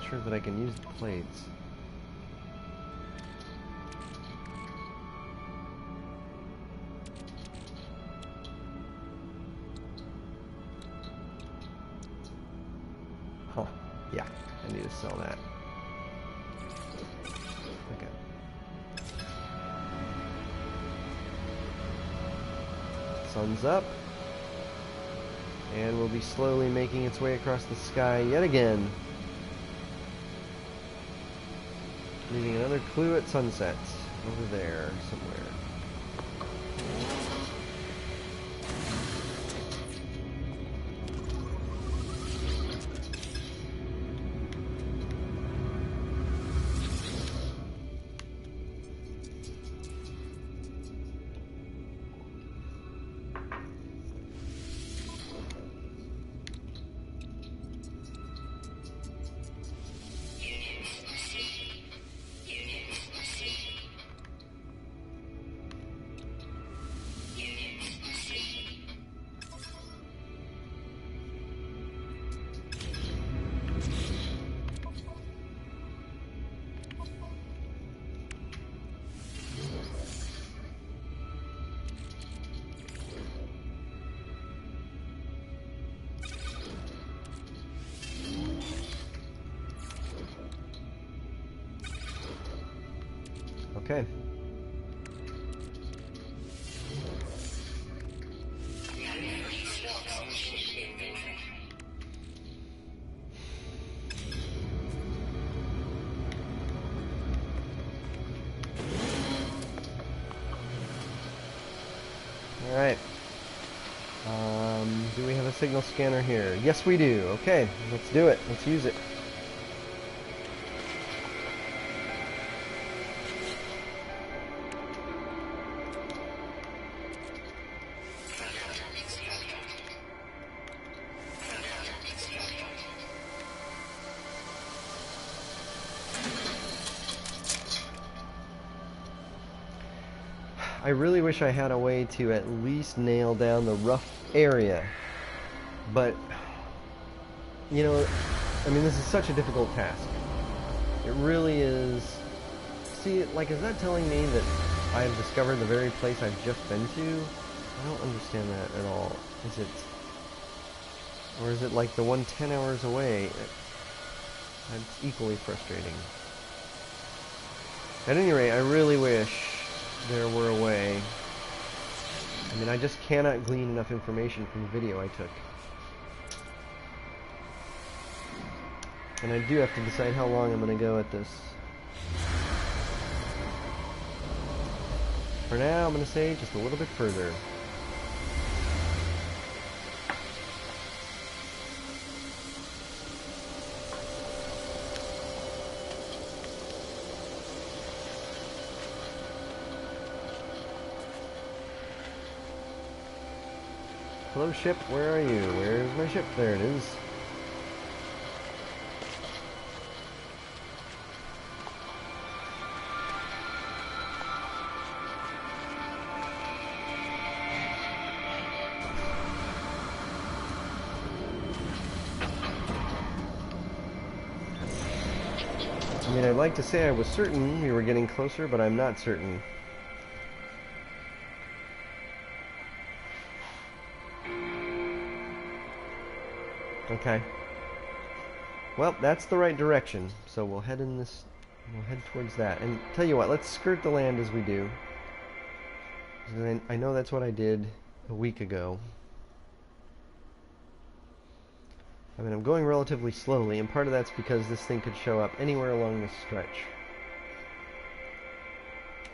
not sure that I can use the plates. Oh, yeah, I need to sell that. Okay. Sun's up. And will be slowly making its way across the sky yet again. Leaving another clue at sunset. Over there, somewhere. Okay. All right. Do we have a signal scanner here? Yes, we do. Okay, let's do it. Let's use it. I really wish I had a way to at least nail down the rough area, but, you know, I mean, this is such a difficult task. It really is. See, like, is that telling me that I've discovered the very place I've just been to? I don't understand that at all. Is it, or is it like the one 10 hours away? That's equally frustrating. At any rate, I really wish there were a way. I mean, I just cannot glean enough information from the video I took. And I do have to decide how long I'm going to go at this. For now, I'm going to say just a little bit further. Hello, ship. Where are you? Where's my ship? There it is. I mean, I'd like to say I was certain we were getting closer, but I'm not certain. Okay. Well, that's the right direction, so we'll head in this. We'll head towards that. And tell you what, let's skirt the land as we do. I know that's what I did a week ago. I mean, I'm going relatively slowly, and part of that's because this thing could show up anywhere along this stretch.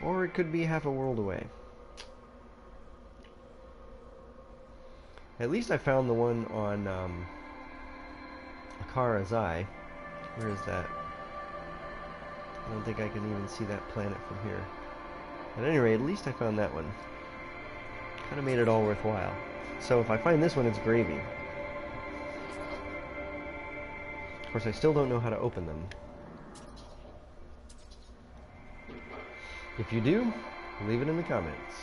Or it could be half a world away. At least I found the one on Akarazai. Where is that? I don't think I can even see that planet from here. At any rate, at least I found that one. Kind of made it all worthwhile. So if I find this one, it's gravy. Of course, I still don't know how to open them. If you do, leave it in the comments.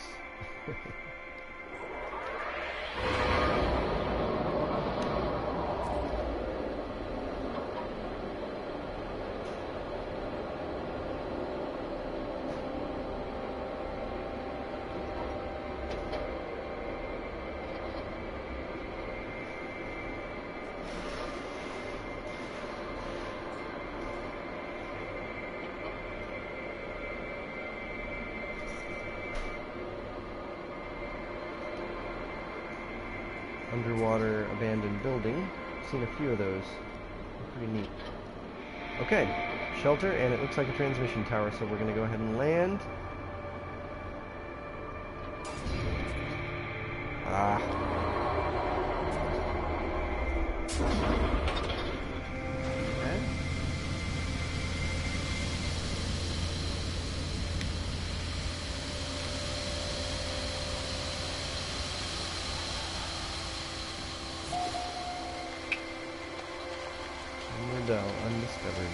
underwater abandoned building. Seen a few of those. Pretty neat. Okay, shelter, and it looks like a transmission tower, so we're going to go ahead and land. Ah. Okay. Undiscovered.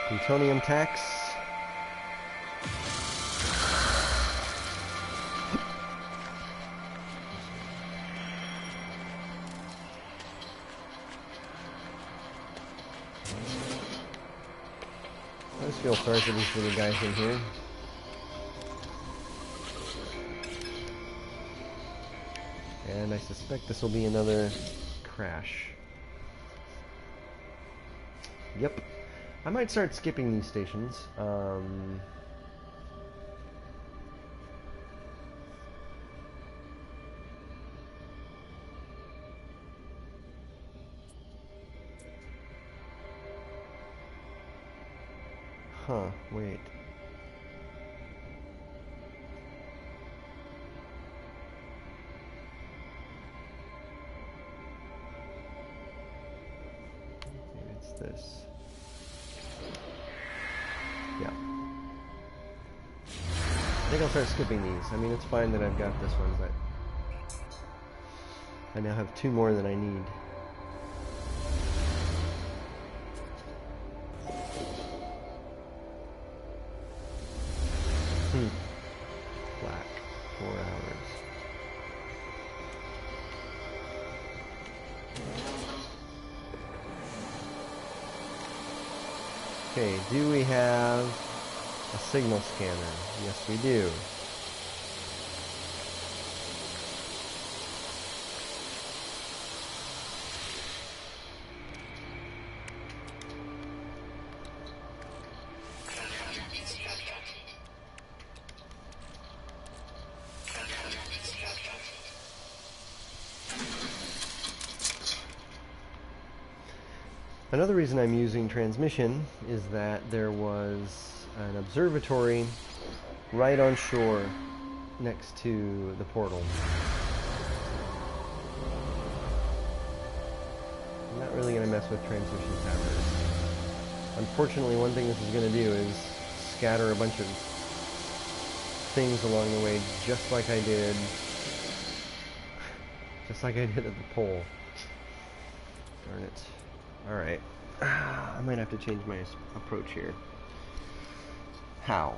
Plutonium tax. I just feel sorry for these little guys in here. And I suspect this will be another crash. Yep. I might start skipping these stations. Huh, wait. Maybe it's this. Yeah. I think I'll start skipping these. I mean, it's fine that I've got this one, but I now have 2 more than I need. Black. 4 hours. Okay, do we have a signal scanner? Yes, we do. Another reason I'm using transmission is that there was an observatory right on shore next to the portal. I'm not really going to mess with transmission towers. Unfortunately, one thing this is going to do is scatter a bunch of things along the way, just like I did at the pole. Darn it. Alright. I might have to change my approach here. How?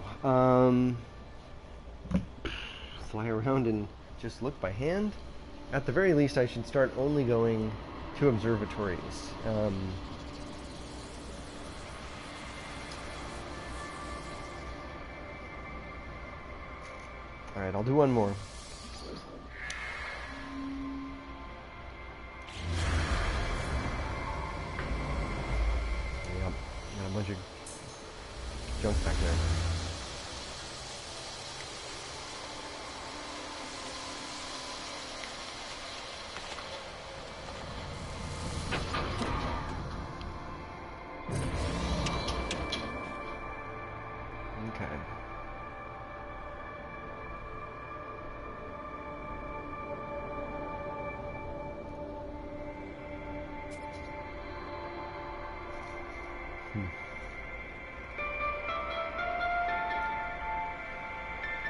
Fly around and just look by hand? At the very least, I should start only going to observatories. Alright, I'll do one more. Yep, got a bunch of junk back there.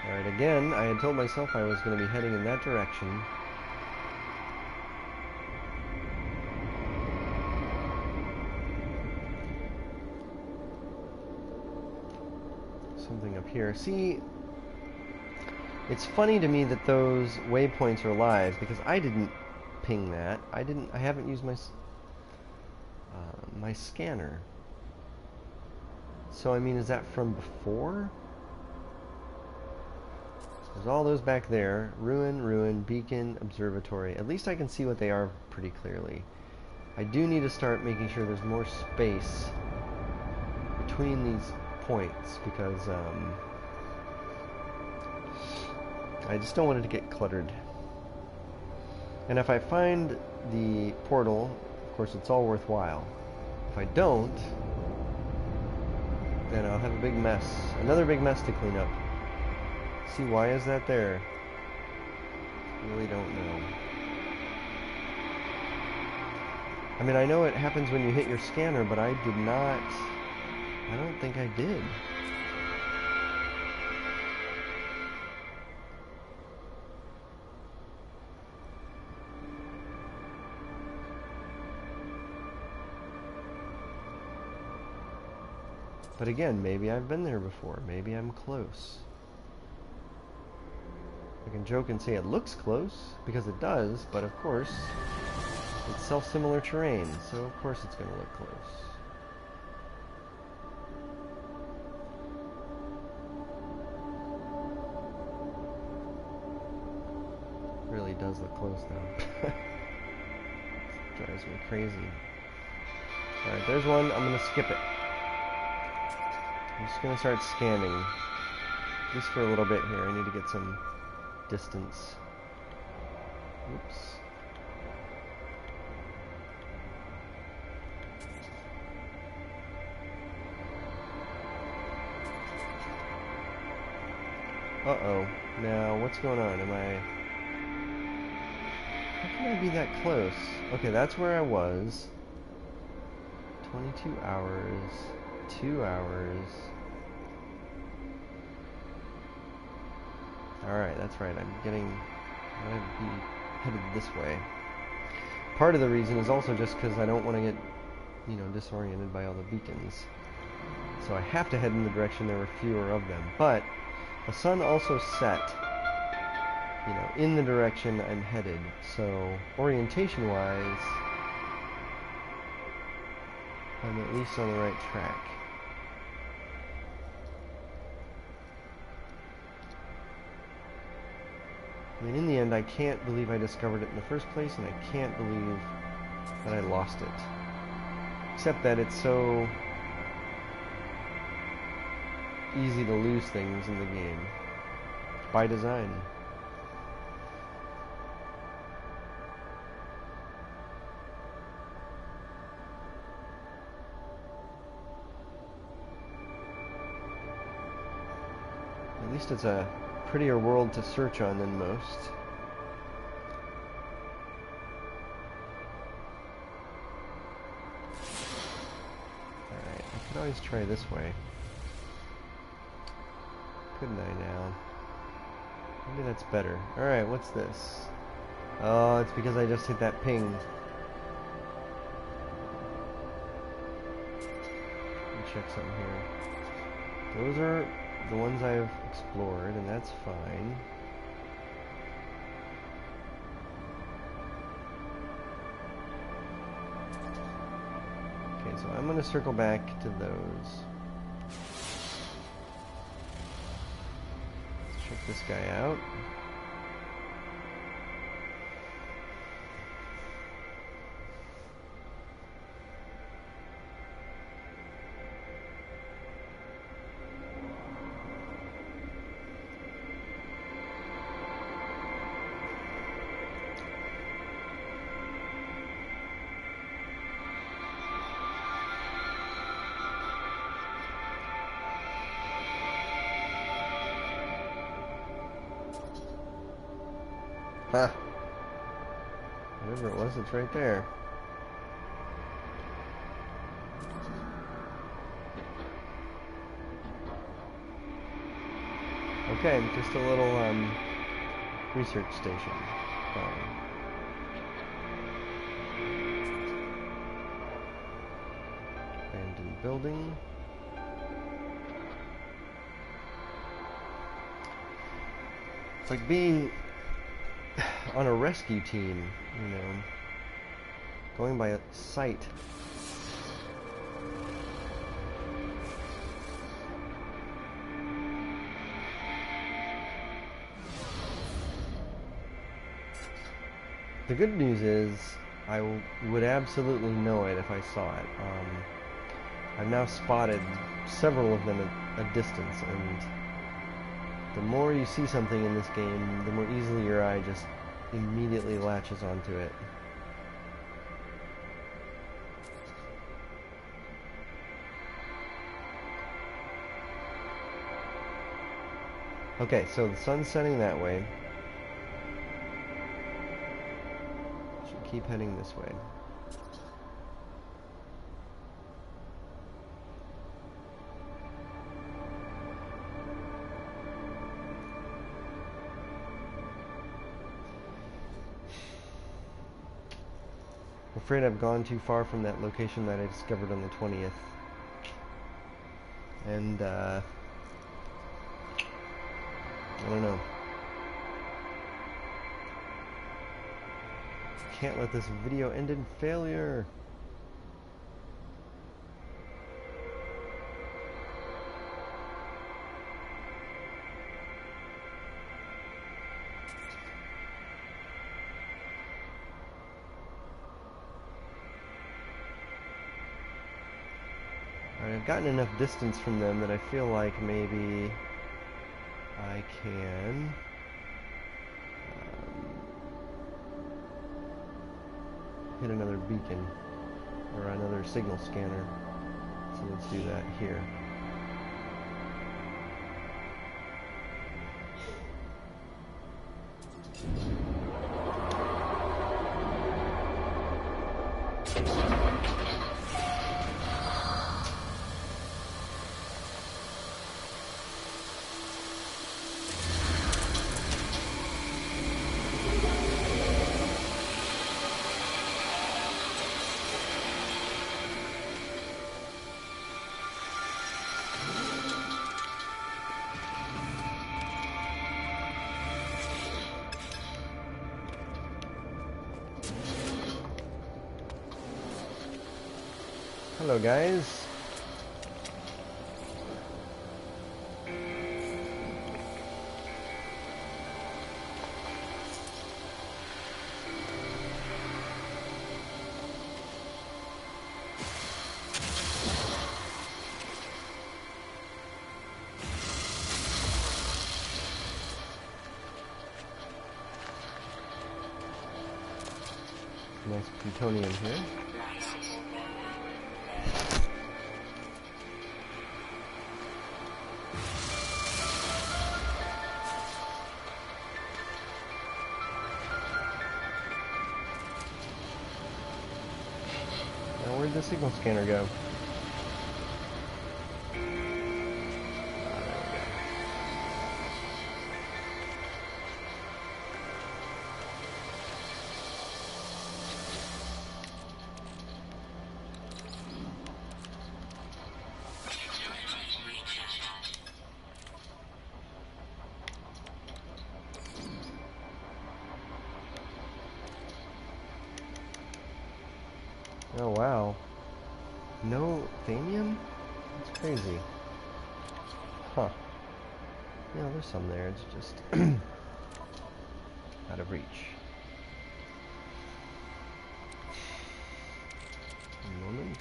Alright, again, I had told myself I was going to be heading in that direction. Something up here. See, it's funny to me that those waypoints are live because I didn't ping that. I haven't used my scanner. So, I mean, is that from before? There's all those back there. Ruin, ruin, beacon, observatory. At least I can see what they are pretty clearly. I do need to start making sure there's more space between these points because I just don't want it to get cluttered. And if I find the portal, of course it's all worthwhile. If I don't, then I'll have a big mess. Another big mess to clean up. See, why is that there? Really don't know. I mean, I know it happens when you hit your scanner, but I did not... I don't think I did. But again, maybe I've been there before. Maybe I'm close. I can joke and say it looks close, because it does, but of course, it's self-similar terrain, so of course it's going to look close. It really does look close, though. It drives me crazy. Alright, there's one. I'm going to skip it. I'm just going to start scanning. At least for a little bit here. I need to get some distance. Oops. Uh-oh. Now, what's going on? Am I... How can I be that close? Okay, that's where I was. 22 hours. 2 hours. Alright, that's right. I'm gonna be headed this way. Part of the reason is also just because I don't want to get, you know, disoriented by all the beacons. So I have to head in the direction there were fewer of them. But the sun also set, you know, in the direction I'm headed. So orientation-wise, I'm at least on the right track. I mean, in the end, I can't believe I discovered it in the first place, and I can't believe that I lost it. Except that it's so easy to lose things in the game. By design. At least it's a prettier world to search on than most. Alright, I could always try this way. Couldn't I now? Maybe that's better. Alright, what's this? Oh, it's because I just hit that ping. Let me check something here. Those are the ones I've explored, and that's fine. Okay, so I'm going to circle back to those. Let's check this guy out. Huh. Whatever it was, it's right there. Okay, just a little research station. Fine. Abandoned building. It's like being on a rescue team, you know, going by sight. the good news is I would absolutely know it if I saw it. I've now spotted several of them at a distance, and the more you see something in this game, the more easily your eye just immediately latches onto it. Okay, so the sun's setting that way. Should keep heading this way. I'm afraid I've gone too far from that location that I discovered on the 20th. And, I don't know. Can't let this video end in failure. Alright, I've gotten enough distance from them that I feel like maybe I can hit another beacon or another signal scanner. So let's do that here. Hello guys. Nice plutonium here. Where'd the signal scanner go? Oh wow. No thamium? That's crazy. Huh. Yeah, there's some there. It's just out of reach. A moment.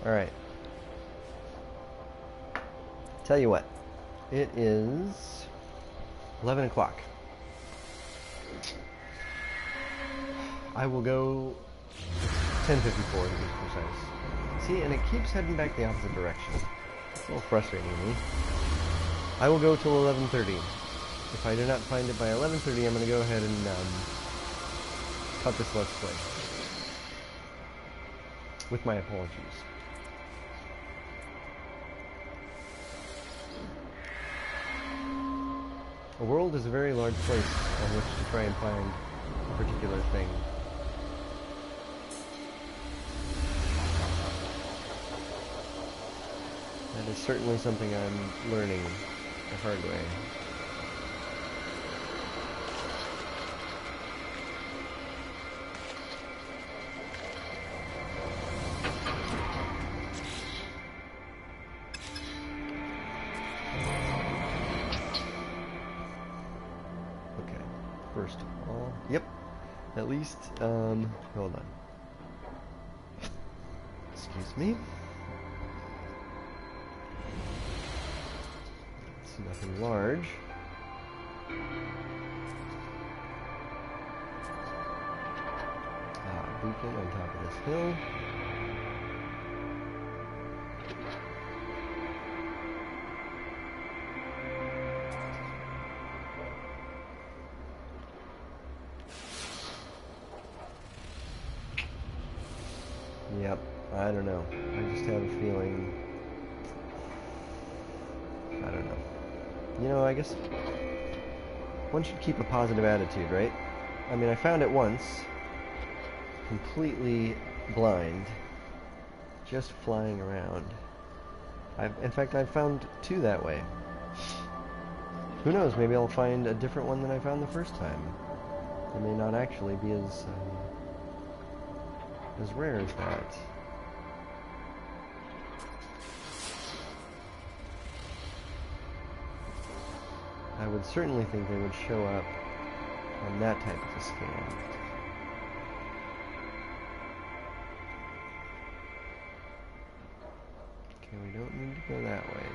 Alright. Tell you what. It is 11 o'clock. I will go 10:54 to be precise. See, and it keeps heading back the opposite direction. It's a little frustrating to me. I will go till 11:30. If I do not find it by 11:30, I'm going to go ahead and cut this Let's Play. With my apologies. A world is a very large place on which to try and find a particular thing. That is certainly something I'm learning the hard way. Okay, first of all, yep, at least, hold on. Excuse me. Nothing large. Beacon on top of this hill. Yep, I don't know. I just have a feeling. I don't know. You know, I guess one should keep a positive attitude, right? I mean, I found it once, completely blind, just flying around. In fact, I've found two that way. Who knows, maybe I'll find a different one than I found the first time. It may not actually be as rare as that. I would certainly think they would show up on that type of a scan. Okay, we don't need to go that way.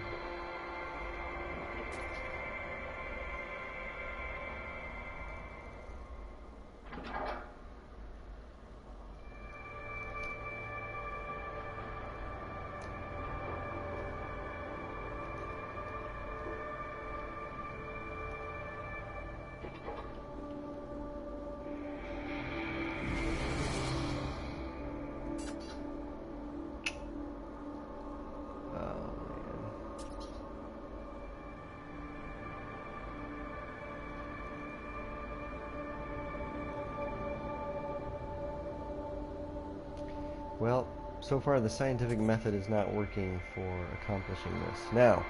Well, so far the scientific method is not working for accomplishing this. Now,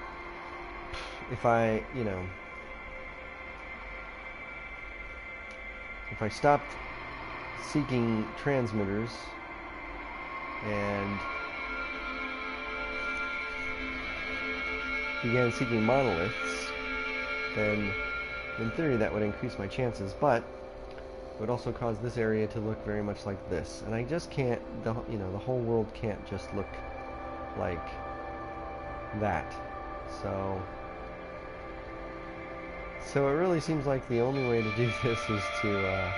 if I stopped seeking transmitters and began seeking monoliths, then in theory that would increase my chances, but it would also cause this area to look very much like this, and I just can't. The whole world can't just look like that. So it really seems like the only way to do this is to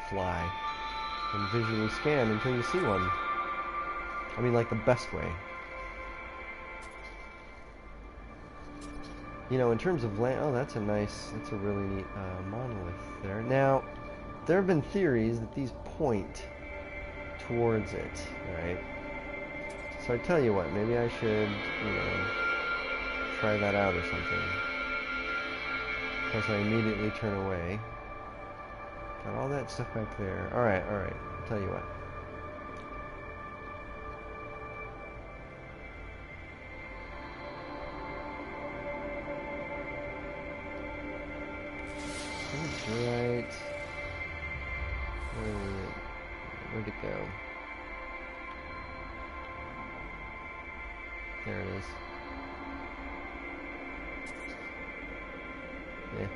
fly and visually scan until you see one. I mean, like the best way. You know, in terms of land, oh, that's a really neat monolith there. Now, there have been theories that these point towards it, right? So I tell you what, maybe I should, try that out or something. Of course, I immediately turn away. Got all that stuff back there. Alright, I'll tell you what. Right. Where'd it go? There it is. Yeah.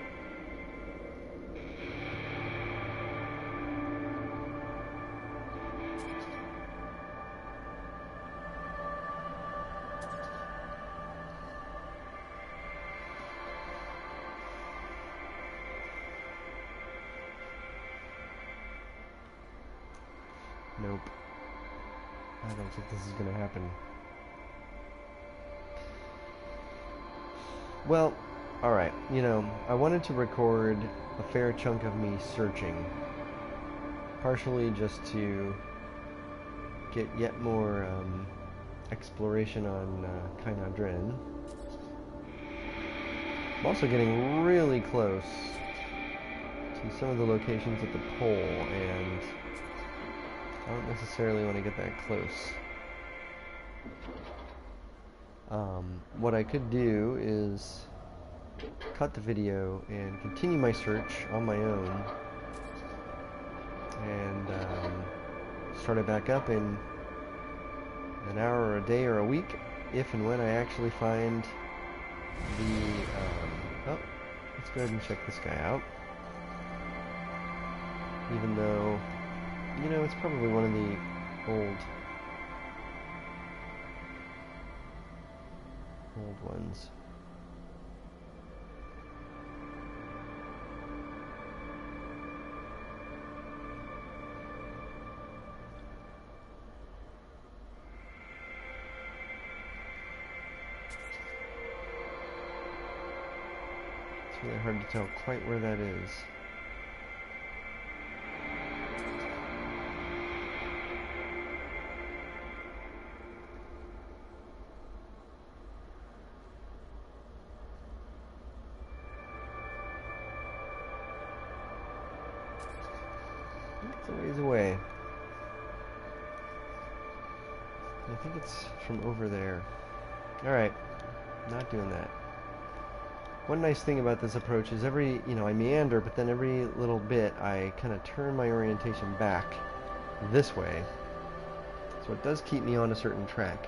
Nope. I don't think this is going to happen. Well, alright, I wanted to record a fair chunk of me searching. Partially just to get yet more exploration on Kaina Dhren. I'm also getting really close to some of the locations at the pole, and I don't necessarily want to get that close. What I could do is cut the video and continue my search on my own, and start it back up in an hour or a day or a week, if and when I actually find the... oh, let's go ahead and check this guy out. Even though, you know, it's probably one of the old ones. It's really hard to tell quite where that is. It's a ways away. I think it's from over there. Alright, not doing that. One nice thing about this approach is every, you know, I meander, but then every little bit I kind of turn my orientation back this way. So it does keep me on a certain track.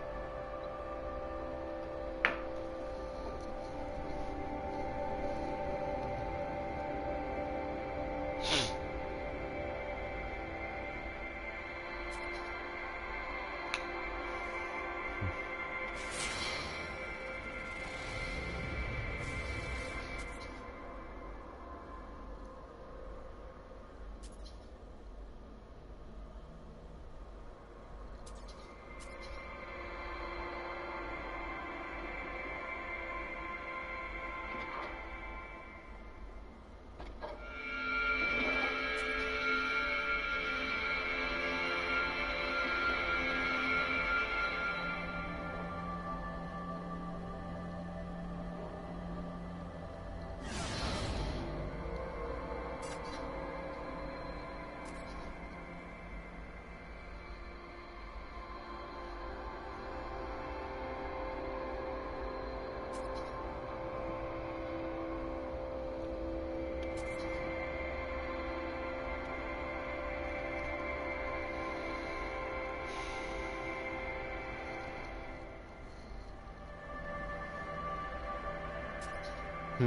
A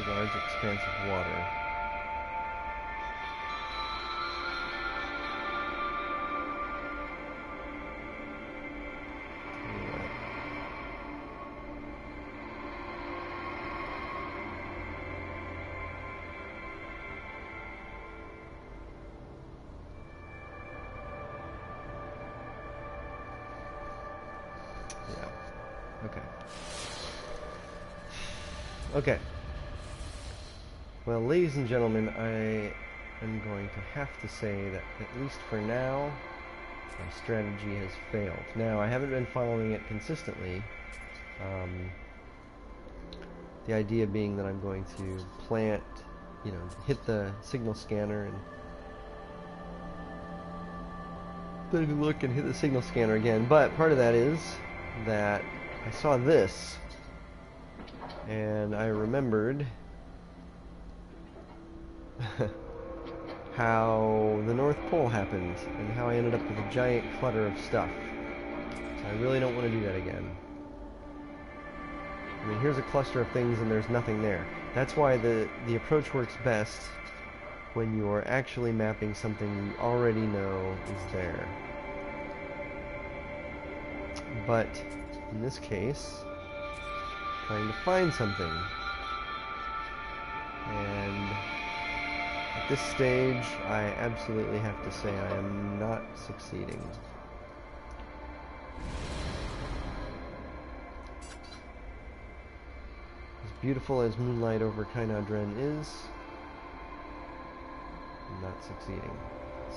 large expanse of water. Yeah. Okay. Okay. Well, ladies and gentlemen, I am going to have to say that, at least for now, my strategy has failed. Now, I haven't been following it consistently. The idea being that I'm going to plant, you know, hit the signal scanner and then look and hit the signal scanner again. But part of that is that I saw this, and I remembered how the North Pole happened and how I ended up with a giant clutter of stuff. So I really don't want to do that again. I mean, here's a cluster of things and there's nothing there. That's why the approach works best when you're actually mapping something you already know is there. But in this case, trying to find something. And at this stage, I absolutely have to say I am not succeeding. As beautiful as moonlight over Kaina Dhren is, I'm not succeeding.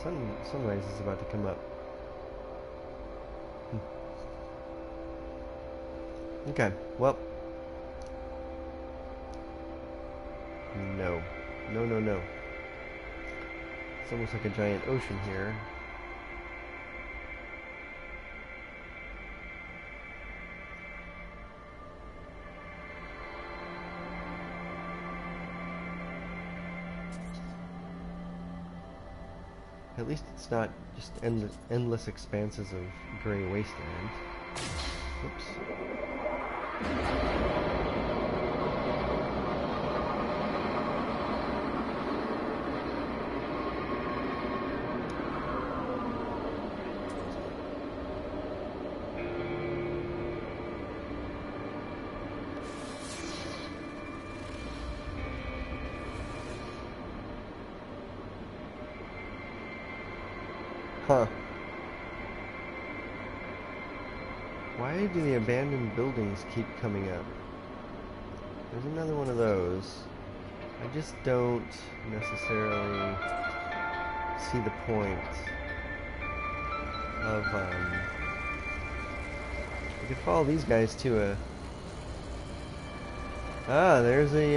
Sunrise is about to come up. Okay, well, No. No, no, no. It's almost like a giant ocean here. At least it's not just endless expanses of gray wasteland. Oops. Huh. Why do the abandoned buildings keep coming up? There's another one of those. I just don't necessarily see the point of, I could follow these guys to a... Ah, there's a,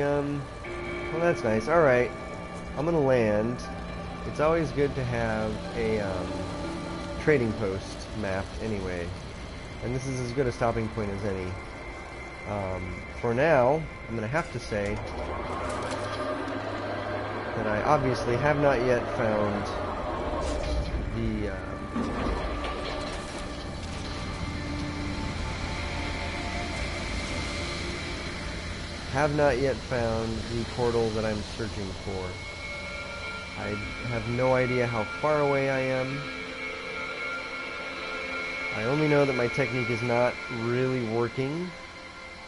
well, that's nice. Alright. I'm gonna land. It's always good to have a trading post mapped anyway, and this is as good a stopping point as any. For now, I'm going to have to say that I obviously have not yet found the portal that I'm searching for. I have no idea how far away I am. I only know that my technique is not really working,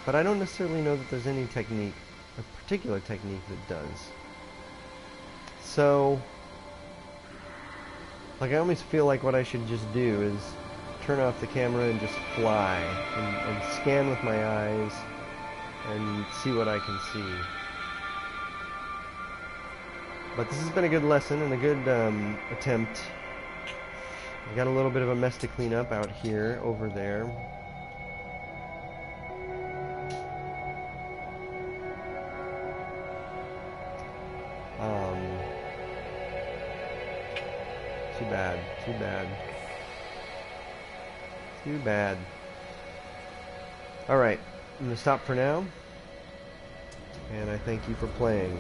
but I don't necessarily know that there's any technique, a particular technique that does. So, like, I almost feel like what I should just do is turn off the camera and just fly and scan with my eyes and see what I can see. But this has been a good lesson and a good attempt. I got a little bit of a mess to clean up out here, over there. Too bad, too bad. Too bad. Alright, I'm going to stop for now. And I thank you for playing.